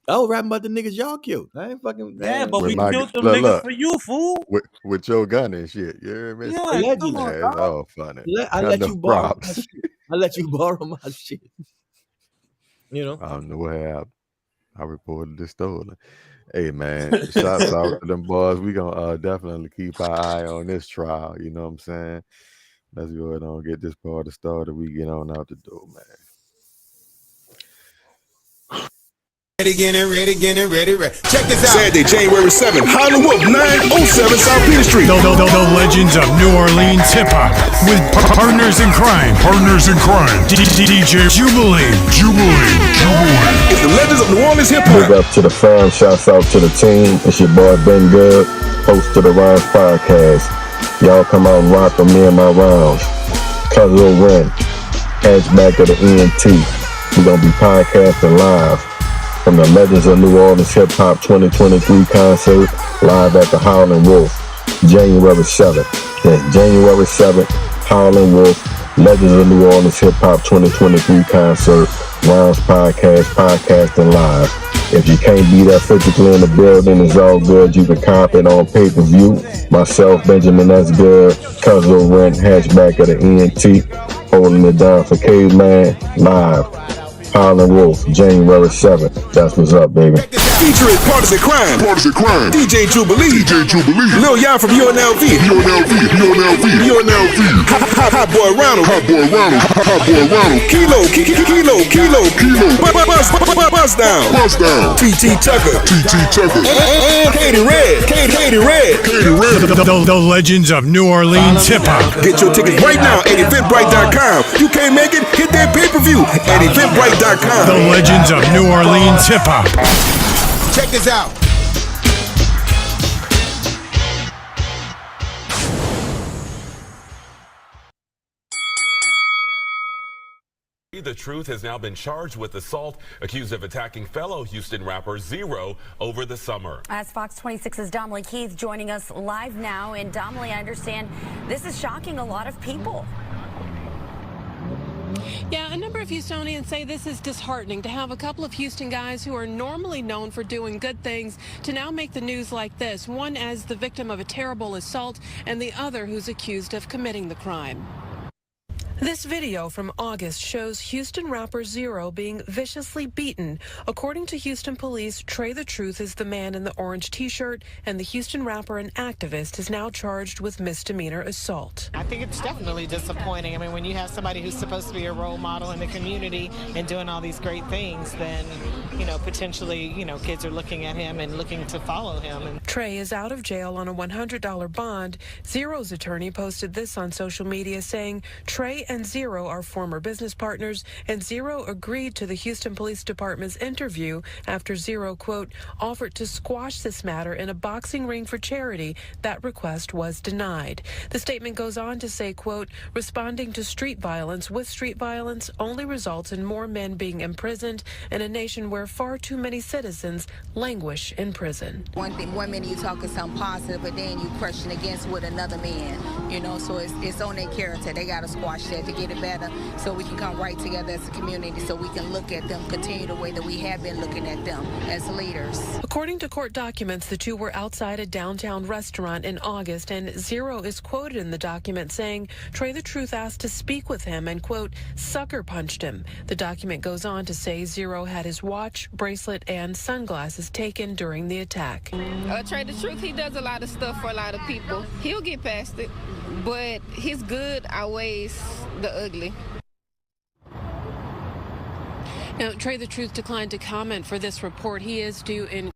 I was rapping about the niggas y'all killed. I ain't fucking. Yeah, but With we my killed them look, niggas look, for you, fool. with your gun and shit. You hear me? Yeah, come Allegedly. on, Yeah, it's dog. all funny. I let Enough you borrow my props. shit. I let you borrow my shit. You know? I don't know what happened. I reported it stolen. Hey man, shouts out to them boys. We gonna definitely keep our eye on this trial. You know what I'm saying? Let's go ahead and get this party started. We get on out the door, man. Ready. Check this out. Saturday, January 7th, Hollywood, 907 South Peter Street. The legends of New Orleans hip hop with partners in crime. DJ Jubilee. It's the legends of New Orleans hip hop. Big up to the fam. Shouts out to the team. It's your boy Ben Good, host of the Rhymes Podcast. Y'all come out and rock with me and my rounds. Cuzzo Ren, hatchback of the ENT. We're gonna be podcasting live from the Legends of New Orleans Hip Hop 2023 concert live at the Howlin' Wolf, January 7th. That's January 7th, Howlin' Wolf, Legends of New Orleans Hip Hop 2023 concert, Rounds Podcast, podcasting live. If you can't be there physically in the building, it's all good. You can cop it on pay-per-view. Myself, Benjamin S. Good, Cuzzo Rent, hatchback of the ENT, holding it down for Caveman, live. Howlin' Wolf, January 7th. That's what's up, baby. Featuring Partners in Crime. DJ Jubilee. Lil Yon from UNLV. Hot Boy Ronald. Kilo. Buzz down. TT Tucker. And Katie Red. The legends of New Orleans hip hop. Get your tickets right now at eventbrite.com. You can't make it? Hit that pay-per-view at eventbrite.com. The legends of New Orleans hip hop. Check this out. The Truth has now been charged with assault, accused of attacking fellow Houston rapper Zero over the summer. As Fox 26's Domly Keith joining us live now. And Domly, I understand this is shocking a lot of people. Yeah, a number of Houstonians say this is disheartening to have a couple of Houston guys who are normally known for doing good things to now make the news like this, one as the victim of a terrible assault and the other who's accused of committing the crime. This video from August shows Houston rapper Zero being viciously beaten. According to Houston police, Trey the Truth is the man in the orange t-shirt, and the Houston rapper and activist is now charged with misdemeanor assault. I think it's definitely disappointing. I mean, when you have somebody who's supposed to be a role model in the community and doing all these great things, then, potentially, kids are looking at him and looking to follow him. Trey is out of jail on a $100 bond. Zero's attorney posted this on social media saying Trey and Zero are former business partners, and Zero agreed to the Houston Police Department's interview after Zero, quote, offered to squash this matter in a boxing ring for charity. That request was denied. The statement goes on to say, quote, responding to street violence with street violence only results in more men being imprisoned in a nation where far too many citizens languish in prison. One minute you talking something positive, but then you question against with another man, so it's on their character. They got to squash that to get it better so we can come right together as a community so we can look at them, continue the way that we have been looking at them as leaders. According to court documents, the two were outside a downtown restaurant in August, and Zero is quoted in the document saying Trey the Truth asked to speak with him and, quote, sucker punched him. The document goes on to say Zero had his watch, bracelet, and sunglasses taken during the attack. Trey the Truth, he does a lot of stuff for a lot of people. He'll get past it, but his good outweighs the ugly. Now, Trey the Truth declined to comment for this report. He is due in.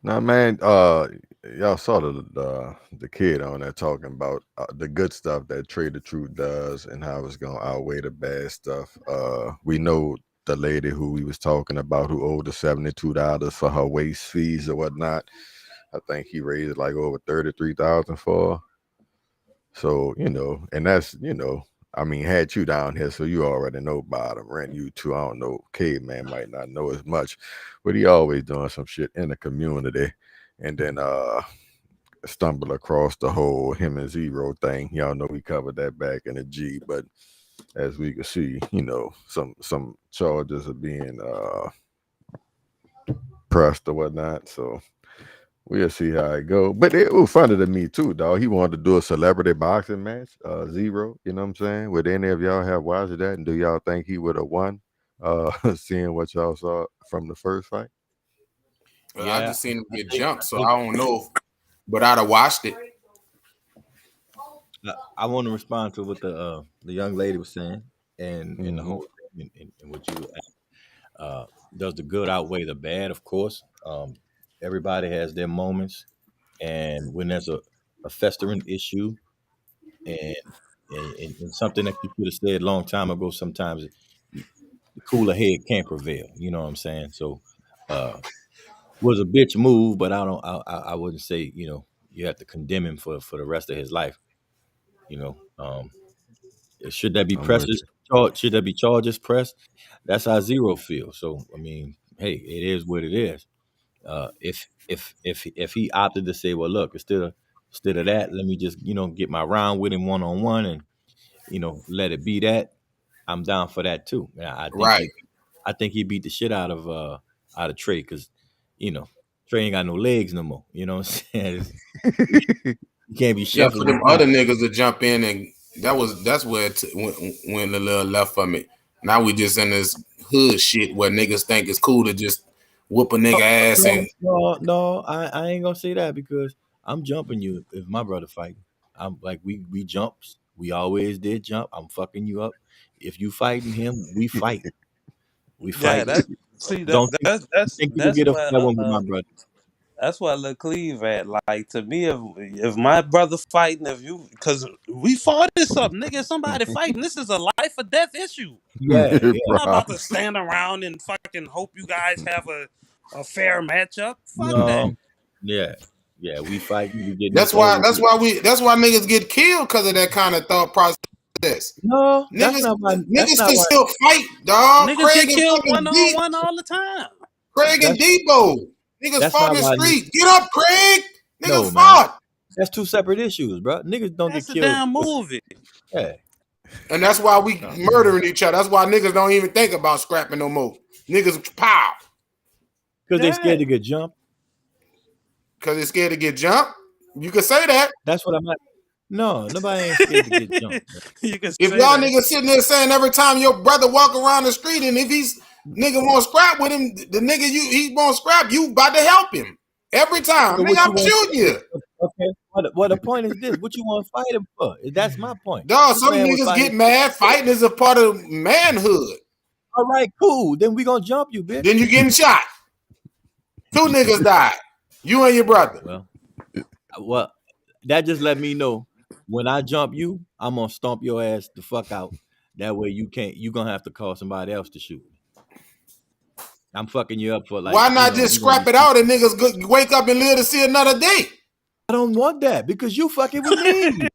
Now, man, y'all saw the kid on there talking about the good stuff that Trey the Truth does and how it's gonna outweigh the bad stuff. We know the lady who he was talking about who owed the $72 for her waste fees or whatnot. I think he raised like over $33,000 for her. So, and that's, I mean, had you down here, so you already know about him. Ran you too. I don't know. Caveman might not know as much, but he always doing some shit in the community. And then stumble across the whole him and Zero thing. Y'all know we covered that back in the G, but as we can see, some charges are being pressed or whatnot. So we'll see how it go. But it was funny to me too, dog. He wanted to do a celebrity boxing match, Zero. You know what I'm saying? Would any of y'all have watched that? And do y'all think he would have won? Seeing what y'all saw from the first fight. Well, I just seen him get jumped, so I don't know. But I'd have watched it. I want to respond to what the young lady was saying, and the whole thing, and what you does the good outweigh the bad? Of course, everybody has their moments, and when there's a festering issue, and something that you could have said a long time ago, sometimes the cooler head can't prevail. You know what I'm saying? So, was a bitch move, but I wouldn't say you have to condemn him for the rest of his life. Should that be presses? Should there be charges pressed? That's how Zero feels. So I mean, hey, it is what it is. If he opted to say, well, look, instead of that, let me just get my round with him 1-on-1 and let it be that, I'm down for that too. I think he beat the shit out of Trey, because Trey ain't got no legs no more. You know what I'm saying? You can't be shuffling. For them other niggas to jump in, and that's where it went a little left for me. Now we just in this hood shit where niggas think it's cool to just whoop a nigga ass. No, I ain't gonna say that, because I'm jumping you if my brother fighting. I'm like, we jumps. We always did jump. I'm fucking you up. If you fighting him, we fight. We fight. Yeah, that's get a fight with my brother. That's why Lil Cleve at. Like, to me, if my brother fighting, because we fought this up, nigga, somebody fighting. This is a life or death issue. Yeah, I'm not about to stand around and fucking hope you guys have a fair matchup. Fuck that. Yeah, we fighting. That's why niggas get killed, because of that kind of thought process. No, niggas can still fight, dog. Niggas Craig get killed and 1-on-1 all the time. Craig and Debo. Niggas fought in the street. Get up, Craig. Niggas Man. fought. That's two separate issues, bro. Niggas don't get killed. That's a damn movie. Yeah. And that's why we murdering each other. That's why niggas don't even think about scrapping no more. Niggas pow. Because they scared to get jumped. Because they're scared to get jumped? You can say that. That's what I'm at. No, nobody ain't scared to get jumped. If y'all niggas sitting there saying every time your brother walk around the street, and if he's nigga won't scrap with him, the nigga he won't scrap, you about to help him. Every time. So nigga, I'm shooting you. Okay. Well, the point is this. What you want to fight him for? That's my point. Dog, some niggas get mad. Fighting is a part of manhood. All right, cool. Then we gonna jump you, bitch. Then you getting shot. 2 niggas died. You and your brother. Well, that just let me know, when I jump you, I'm gonna stomp your ass the fuck out. That way you gonna have to call somebody else to shoot. I'm fucking you up for like. Why not just scrap it out and niggas wake up and live to see another day? I don't want that, because you fucking with me.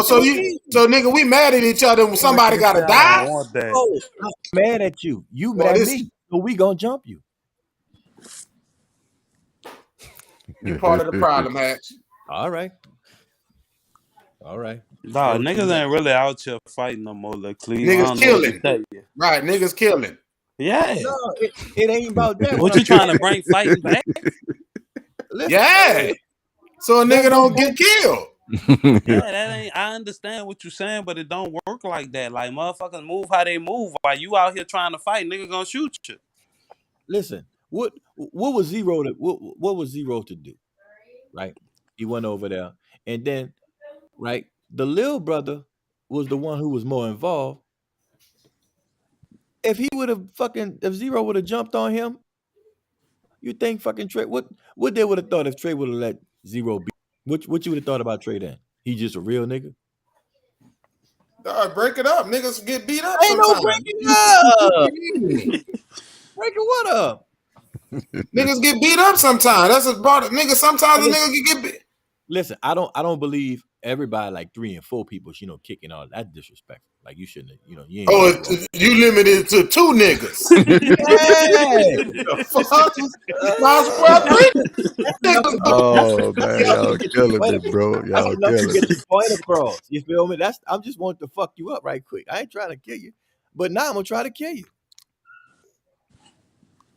So nigga, we mad at each other when somebody gotta die? Oh, I'm mad at you. You mad at me. So we gonna jump you. You part of the problem, Hatch. All right. Nah, niggas ain't really out here fighting no more. Lil Cleve. Niggas killing. Right, niggas killing. Yeah. No, it ain't about that. What you trying to bring fighting back? Yeah. So a nigga don't get killed. Yeah, that ain't. I understand what you're saying, but it don't work like that. Like, motherfuckers move how they move. While you out here trying to fight, nigga gonna shoot you. Listen, what was Zero to what was Zero to do? Right? He went over there, and then right, the little brother was the one who was more involved. If Zero would have jumped on him, you think fucking Trey, what they would have thought if Trey would have let Zero beat? What you would have thought about Trey then? He just a real nigga? Break it up. Niggas get beat up. Ain't no breaking up. Breaking what up? Niggas get beat up sometimes. That's a part of niggas. Sometimes a nigga can get beat. Listen, I don't believe everybody like 3 and 4 people, kicking all that disrespectful. Like, you shouldn't, you ain't. You limited to 2 niggas. Oh man, y'all killing me, bro. Y'all killing me. Get the point across. You feel me? I'm just wanting to fuck you up right quick. I ain't trying to kill you, but now I'm gonna try to kill you.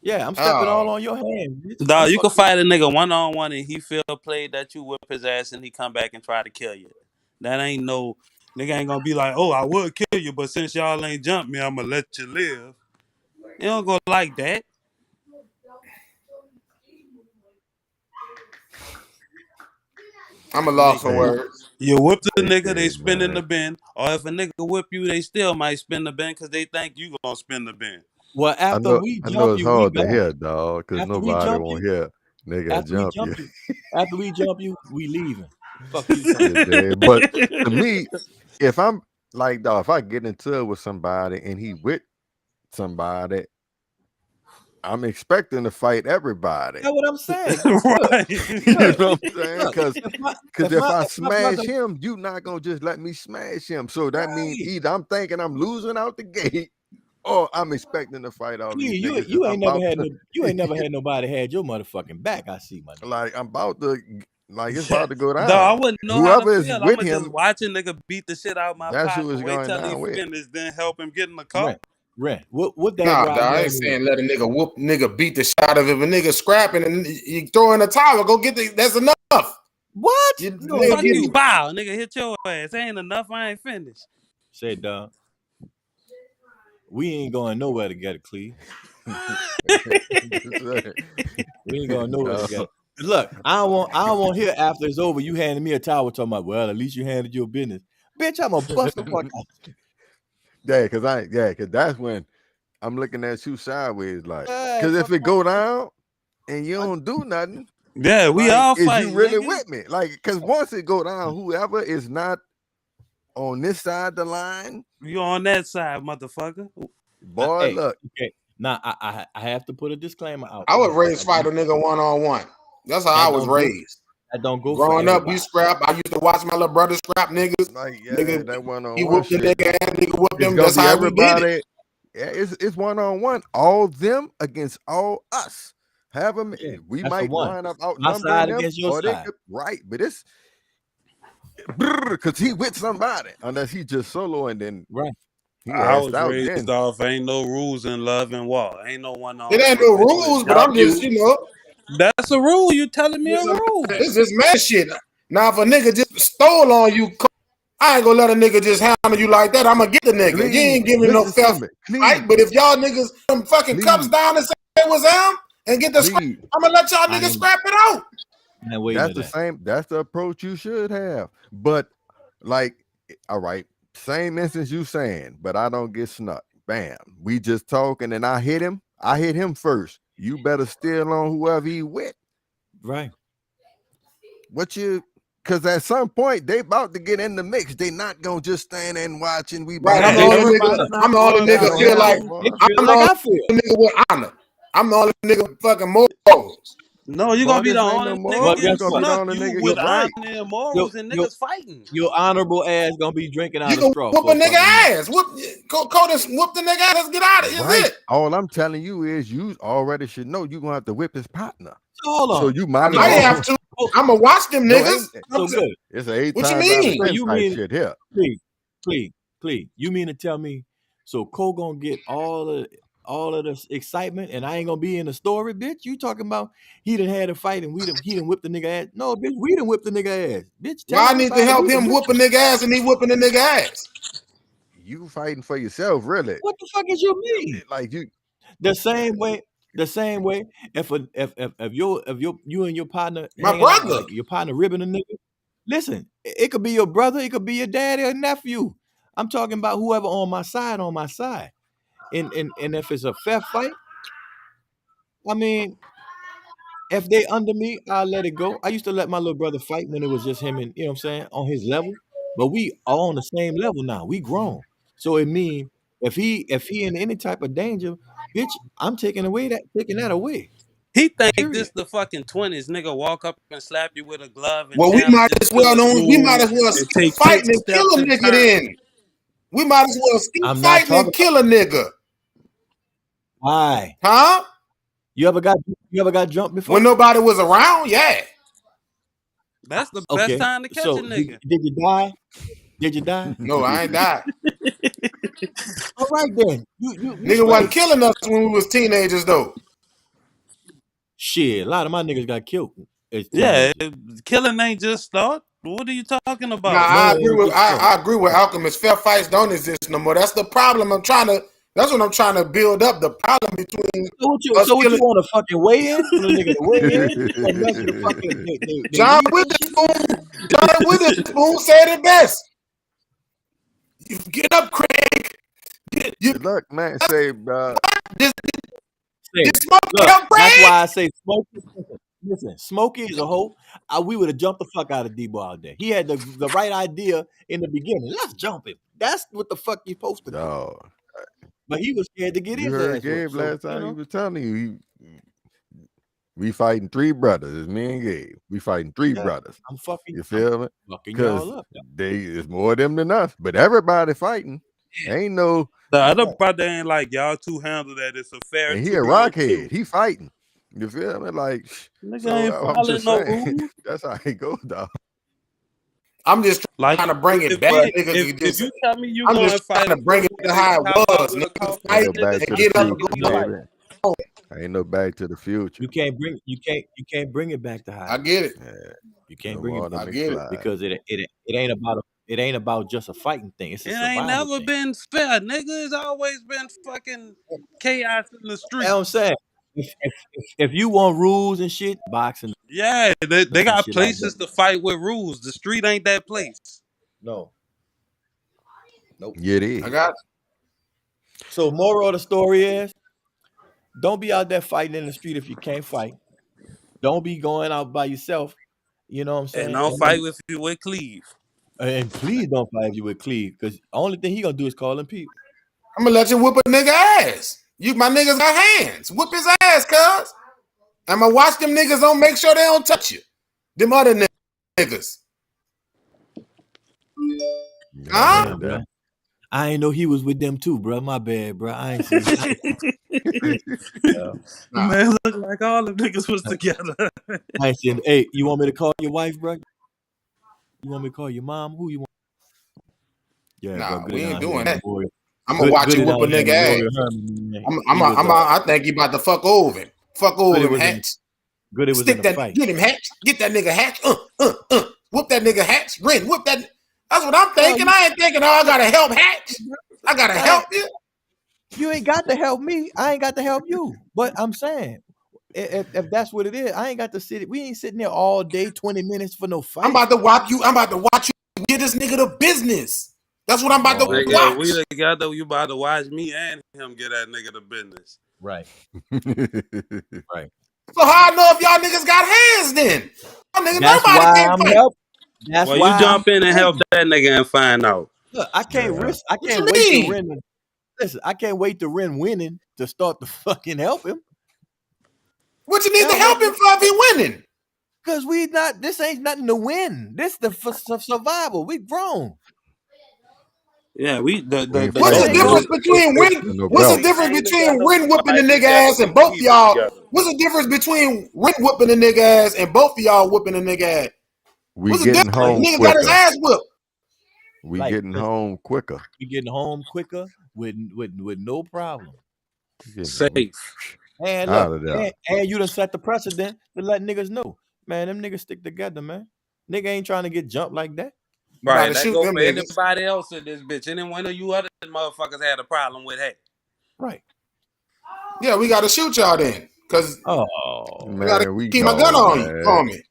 Yeah, I'm stepping all on your hand, bitch. Dog, I'm you can fucking. fight a nigga 1-on-1 and he feel played that you whip his ass and he come back and try to kill you. That ain't no nigga ain't gonna be like, oh, I would kill you, but since y'all ain't jumped me, I'ma let you live. It don't go like that. I'm a lost for words. You whip the nigga, they Hey, spin in man. the bin. Or if a nigga whip you, they still might spin the bin because they think you gonna spin the bin. Well, I after know, we I know jump it's you, we hard to back. hear, dog, because After we nobody jump won't you, hear nigga after we jump you. jump you, after we jump you, we leaving. Fuck you, You talking. dig? But to me, if I'm like, dog, if I get into it with somebody and he with somebody, I'm expecting to fight everybody. That's what I'm saying. Right. You know what I'm saying? Look, Because if my if I smash brother, him, you not gonna just let me smash him. So that means right, either I'm thinking I'm losing out the gate, or I'm expecting to fight all these you niggas. you I'm ain't never about had to, you ain't never had nobody had your motherfucking back. I see, my nigga. like I'm about to, like it's about to go Dog, I down. wouldn't know how to Whoever is feel. with I'ma just him, watch a nigga beat the shit out my that's who partner. is Wait going till he down with. finished, then help him get in the car. Rent. What that Nah, guy dog, I ain't name is? saying let a nigga whoop nigga beat the shit out of him. If a nigga scrapping and you throw in a towel, go get the. That's enough. What? You, No, nigga fuck get- you, bow. Nigga hit your ass. Ain't enough. I ain't finished. Say, dog. We ain't going nowhere together, Cleve. Just saying. We ain't going nowhere Dog. together. Look, I don't want here after it's over. You handed me a towel talking about, well, at least you handled your business. Bitch, I'm gonna bust the fuck out. Yeah, cause that's when I'm looking at you sideways, like, Hey, cause if fuck it my go down and you don't do nothing, Yeah, we like, all is fight, you really nigga. with me? Like, cause once it go down, whoever is not on this side of the line, You on that side, motherfucker. boy, Hey, look, okay. Now I have to put a disclaimer out. I would raise fight a nigga 1-on-1. That's how I was raised. That don't go Growing for up, everybody. we scrap. I used to watch my little brother scrap niggas. like Nigga, that one he on one whooped the shit. nigga ass, nigga whooped It's him. gonna That's be how we did it. everybody. Yeah, it's 1-on-1. All them against all us. Have them. Yeah, We that's a might one. wind up My outnumbering side them, against your or they side. could, right. But it's because he with somebody, unless he just solo and then Right. he I asked was out. raised Then off ain't no rules in love and war. Ain't no one on It ain't one. no Bitch will rules, but jump I'm just, you. you know, That's a rule. You telling me a rule. it's just mad shit. Now, if a nigga just stole on you, I ain't gonna let a nigga just handle you like that. I'm gonna get the nigga. You Cleve, ain't giving no listen fair to me. fight. Cleve, But if y'all niggas them fucking cups Cleve, down and say it was him and get the scrap, Cleve. I'm gonna let y'all I niggas ain't scrap it out. waiting That's to the that. same. That's the approach you should have. But like, all right, same instance you saying, but I don't get snuck. Bam. We just talking and I hit him. I hit him first. You better steal on whoever he with. Right. What you? Because at some point they about to get in the mix. They not gonna just stand and watch and we Right, about I'm to the only everybody nigga. not I'm the only going nigga down feel here like no more. It feel I'm like the I only feel. nigga with honor. I'm the only nigga with fucking morals. No, you Boy, gonna be the this ain't no only more. nigga Well, You getting guess gonna be what? the snuck. only You nigga. with You're honor right. and morals and Your niggas fighting. honorable ass gonna be drinking out You of can straw whoop for a a nigga fucking minute. ass. Whoop the nigga ass. Let's get out of it. Is Right. it? All I'm telling you is you already should know you're gonna have to whip his partner. So hold on. So you I might as might have well. to. Oh, I'm gonna watch them No, niggas. so good. it's 8 What you times out of mean? So 10 you type mean, shit here. Cleve, you mean to tell me so Cole gonna get all of the excitement and I ain't gonna be in the story, bitch? You talking about he done had a fight and he done whipped the nigga ass? No, bitch, we done whipped the nigga ass. Bitch, tell Why I need to everybody help we done him whipped whoop a you. nigga ass and he whooping the nigga ass? You fighting for yourself, really. What the fuck is you mean? Like you The same way, if you and your partner My hanging out, brother. like your partner ribbing a nigga, listen, it could be your brother, it could be your daddy or nephew. I'm talking about whoever on my side. And if it's a fair fight, I mean, if they under me, I'll let it go. I used to let my little brother fight when it was just him and you know what I'm saying, on his level. But we all on the same level now. We grown. So it means if he in any type of danger, bitch, I'm taking that away. He think Period. this the fucking 20s. Nigga walk up and slap you with a glove and Well, we challenge might you as to well a duel and skip take fighting quick and kill steps a and nigga turn. then. We might as well skip I'm not fighting talking and kill a nigga. why. Huh? You ever got jumped before? When nobody was around, yeah. That's the best Okay. time to catch So a nigga. did you die? Did you die? No, I ain't died. All right then. You Nigga wasn't straight. killing us when we was teenagers though. Shit, a lot of my niggas got killed. Yeah, killing ain't just start. What are you talking about? Nah, I agree with Alchemist. Fair fights don't exist no more. That's the problem. That's what I'm trying to build up. The problem between So what you want to fucking weigh in? For the nigga to weigh in? John Witherspoon said it best. You get up, Craig. Look, man, say, bro. That's why I say Smokey. Listen, Smokey is a hoe. We would have jumped the fuck out of Debo out there. He had the right idea in the beginning. Let's jump him. That's what the fuck you supposed to do. But he was scared to get You his heard ass Gabe whooped, last time he was telling you we fighting 3 brothers. It's me and Gabe. We fighting 3 brothers. I'm fucking. You feel me? Fucking y'all up. It's more of them than us. But everybody fighting. Ain't no. The other brother ain't like y'all two handle that. It's a fair. And he a rockhead. He fighting. You feel me? Like nigga ain't following no rules. That's how it goes, dog. I'm just trying to bring it back. If you tell me you I'm going to just fight, trying to bring it to how it was. Nigga, fight and get up and go. Ain't no Back to the Future. You can't bring it back to high. I get it. You can't bring it back. I get it Because it ain't about just a fighting thing. It's a it survival ain't never thing. been fair, nigga. It's always been fucking chaos in the street. You know what I'm saying? If you want rules and shit, boxing. Yeah, they got shit places like to fight with rules. The street ain't that place. No. Nope. Yeah, it is. I got it. So moral of the story is, don't be out there fighting in the street if you can't fight. Don't be going out by yourself. You know what I'm saying? And don't fight with you with Cleve. And please don't fight you with Cleve, because the only thing he gonna do is call him people. I'm gonna let you whip a nigga ass. My niggas got hands. Whip his ass, cuz. I'm gonna watch them niggas on, make sure they don't touch you. Them other niggas. Huh? Man, I ain't know he was with them too, bro. My bad, bro. I ain't seen Man, look like all them niggas was together. I ain't seen. Hey, you want me to call your wife, bro? You want me to call your mom? Who you want? Yeah, nah, bro, we ain't down doing here, that. boy. I'm gonna watch you whip a nigga ass. I think you about to fuck over him. Fuck over him, Hatch. Good, it was Stick in a that. fight. Get him, Hatch. Get that nigga, Hatch. Whoop that nigga, Hatch. Grin. Whoop that. That's what I'm thinking. I ain't thinking, I gotta help Hatch. I gotta help you. You ain't got to help me. I ain't got to help you. But I'm saying, if that's what it is, I ain't got to sit. We ain't sitting there all day, 20 minutes for no fight. I'm about to watch you. Get this nigga to business. That's what I'm about to watch. We together. You about to watch me and him get that nigga to business. Right. Right. So how I know if y'all niggas got hands then? That's why I'm helping. That's well, why you jump in and help that nigga and find out. Look, I can't risk. I can't wait to Ren. Listen, I can't wait to Ren winning to start to fucking help him. What you need to help him for if he winning? Because we not. This ain't nothing to win. This the survival. We grown. Yeah, what's the difference between Ren whooping the nigga ass and both y'all? What's the difference between Ren whooping the nigga ass and both of y'all whooping the nigga ass? We getting home Nigga quicker. got his ass whooped. We getting home quicker. We getting home quicker with no problem. Safe. And look, and you done set the precedent to let niggas know. Man, them niggas stick together, man. Nigga ain't trying to get jumped like that. Right, that go for anybody else in this bitch. Any one of you other motherfuckers had a problem with that. Right. Yeah, we gotta shoot y'all then. Cause I gotta keep my gun on me.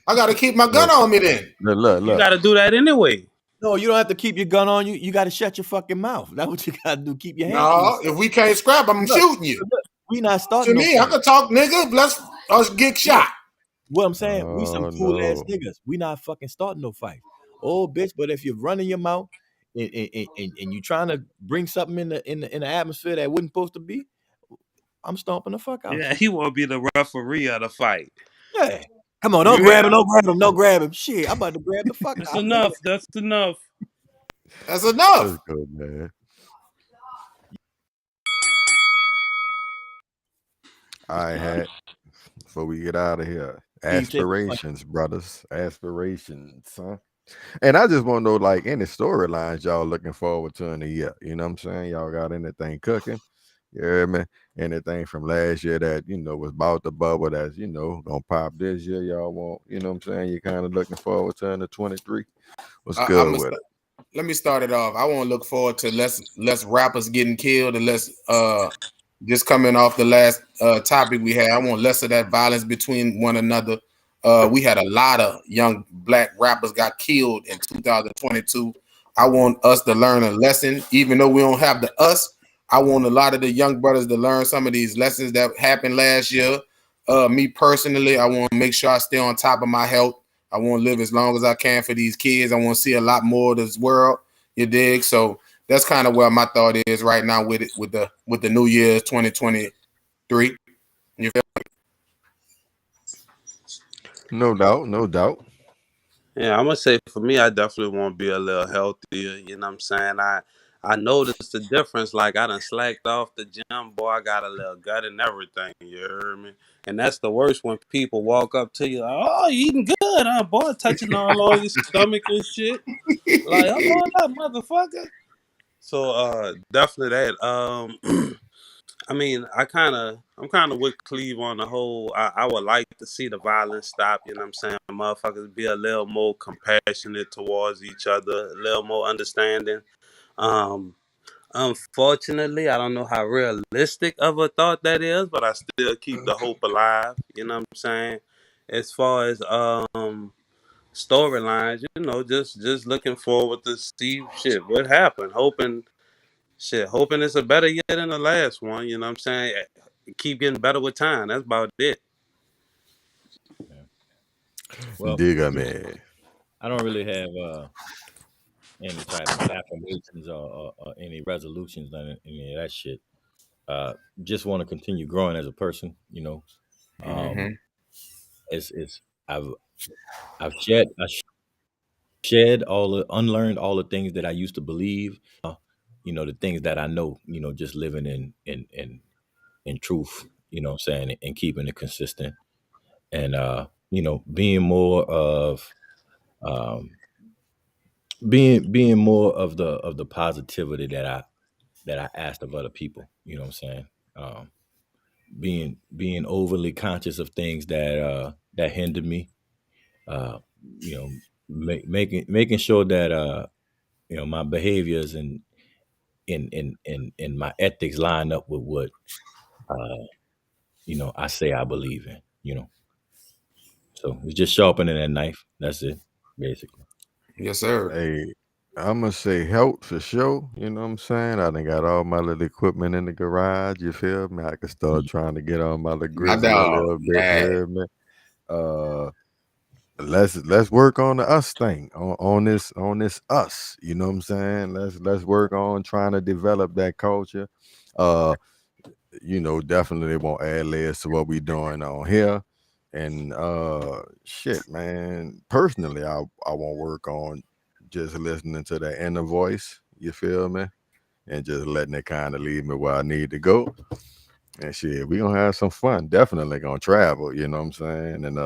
I gotta keep my gun on me then. Look. You gotta do that anyway. No, you don't have to keep your gun on you. You gotta shut your fucking mouth. That's what you gotta do. Keep your hands. No, if we can't scrap, I'm shooting you. We not starting. To me, I can talk, nigga. Let's get shot. What I'm saying, we some cool ass niggas. We not fucking starting no fight. Oh, bitch! But if you're running your mouth and you trying to bring something in the atmosphere that wasn't supposed to be, I'm stomping the fuck out. Yeah, he won't be the referee of the fight. Yeah. Come on, don't grab him, don't grab him. Shit, I'm about to grab the fuck That's out. enough. That's enough. That's enough. That's good, man. All right, Hat. Before we get out of here, aspirations, brothers, aspirations, huh? And I just want to know, like, any storylines y'all looking forward to in the year. You know what I'm saying? Y'all got anything cooking? You hear me? Anything from last year that, was about the bubble that's, gonna pop this year, y'all want, you know what I'm saying? You're kind of looking forward to in the 23. What's good with it? Let me start it off. I want to look forward to less rappers getting killed and less just coming off the last topic we had. I want less of that violence between one another. We had a lot of young black rappers got killed in 2022. I want us to learn a lesson, even though we don't have the us. I want a lot of the young brothers to learn some of these lessons that happened last year. Me personally, I want to make sure I stay on top of my health. I want to live as long as I can for these kids. I want to see a lot more of this world. You dig? So that's kind of where my thought is right now with it, with the New Year's 2023. You feel me? No doubt, no doubt. Yeah, I'm gonna say for me, I definitely want to be a little healthier. You know what I'm saying? I noticed the difference. Like I done slacked off the gym, boy. I got a little gut and everything. You heard me? And that's the worst when people walk up to you like, "Oh, you eating good, huh, boy?" Touching all on your stomach and shit. Like, hold up, motherfucker. So definitely that. I mean, I'm kind of with Cleve on the whole. I would like to see the violence stop. You know what I'm saying? Motherfuckers be a little more compassionate towards each other, a little more understanding. Unfortunately, I don't know how realistic of a thought that is, but I still keep the hope alive. You know what I'm saying? As far as storylines, just looking forward to see shit what happened. Hoping it's a better year than the last one. You know what I'm saying? Keep getting better with time. That's about it. Well, Digga, man. I don't really have any type of affirmations or any resolutions on any of that shit. Just want to continue growing as a person. It's I've shed unlearned all the things that I used to believe. The things that I know. Just living in truth. You know what I'm saying, and keeping it consistent, and being more of being more of the positivity that I asked of other people. You know what I'm saying. Being overly conscious of things that hinder me. Making sure that my behaviors and in my ethics line up with what I say I believe in. So it's just sharpening that knife. That's it, basically. Yes, sir. Hey, I'm gonna say health for sure. You know what I'm saying? I done got all my little equipment in the garage. You feel me? I can start trying to get on my little grizzly a little bit. Yeah. You hear me? Let's work on the us thing on this us. You know what I'm saying? Let's work on trying to develop that culture. Definitely won't add layers to what we doing on here. And shit, man. Personally, I won't work on just listening to that inner voice. You feel me? And just letting it kind of lead me where I need to go. And shit, we gonna have some fun. Definitely gonna travel. You know what I'm saying? And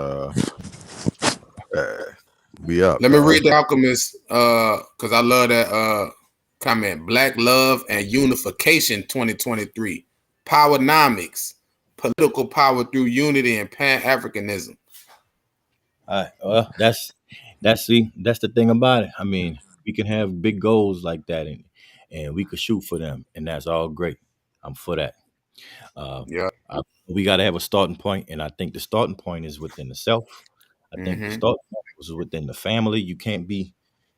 we up. Let me read The Alchemist because I love that comment. Black Love and Unification 2023. Powernomics. Political power through unity and Pan-Africanism. All right. Well, that's the thing about it. I mean, we can have big goals like that, and we could shoot for them, and that's all great. I'm for that. We got to have a starting point, and I think the starting point is within the self. I think the starting point was within the family. You can't be,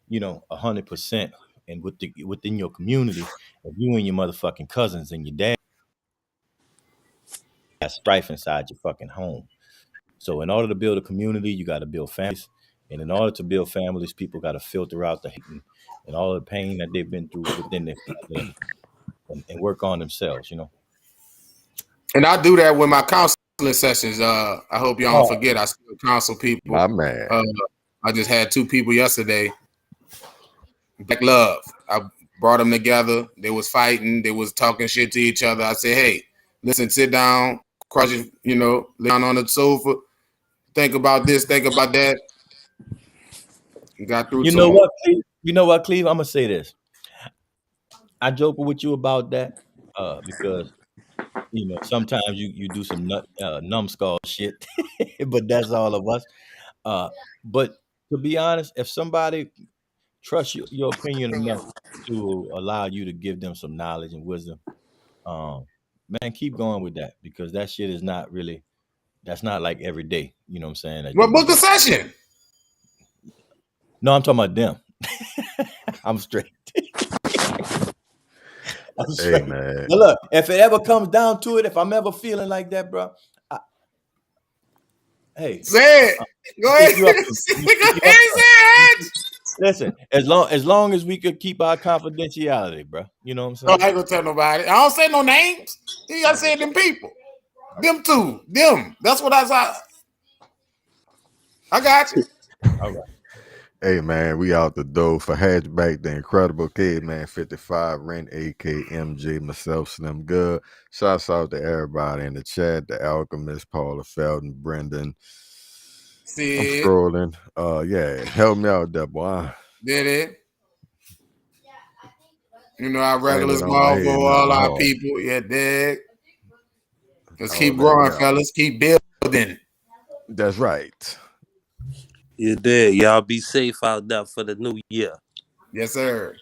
100% and within your community if you and your motherfucking cousins and your dad have strife inside your fucking home. So in order to build a community, you got to build families. And in order to build families, people got to filter out the hate and all the pain that they've been through within their family and work on themselves, And I do that with my counseling sessions. I hope y'all don't forget I still counsel people. My man. I just had 2 people yesterday. Black Love. I brought them together. They was fighting. They was talking shit to each other. I said, hey, listen, sit down, cross your, lay down on the sofa. Think about this, think about that. Got through. You know what, Cleve? I'm gonna say this. I joke with you about that because You know, sometimes you do some numbskull shit, but that's all of us. But to be honest, if somebody trusts your opinion enough to allow you to give them some knowledge and wisdom, man, keep going with that, because that shit is not really, that's not like every day. You know what I'm saying? Well, book a session. No, I'm talking about them. I'm straight. Hey, man. But look, if it ever comes down to it, if I'm ever feeling like that, bro, hey, say it. Go ahead. Go ahead, say it. Listen, as long as we could keep our confidentiality, bro. You know what I'm saying? No, I ain't gonna tell nobody. I don't say no names. You gotta say them people. Them two. Them. That's what I saw. I got you. All right. Hey, man, we out the door for Hatchback, the Incredible Kidman 55, Ren, AKMJ, myself, Slim Good. Shouts out to everybody in the chat, the Alchemist, Paula Felton, Brendan. See I'm it. scrolling. Yeah, help me out there, boy. Did it? You know, our regular Landed on small my head, for not all my our heart. people. Yeah, dig. Let's Oh, keep man, growing, yeah. fellas. Keep building. That's right. You did. Y'all be safe out there for the new year. Yes, sir.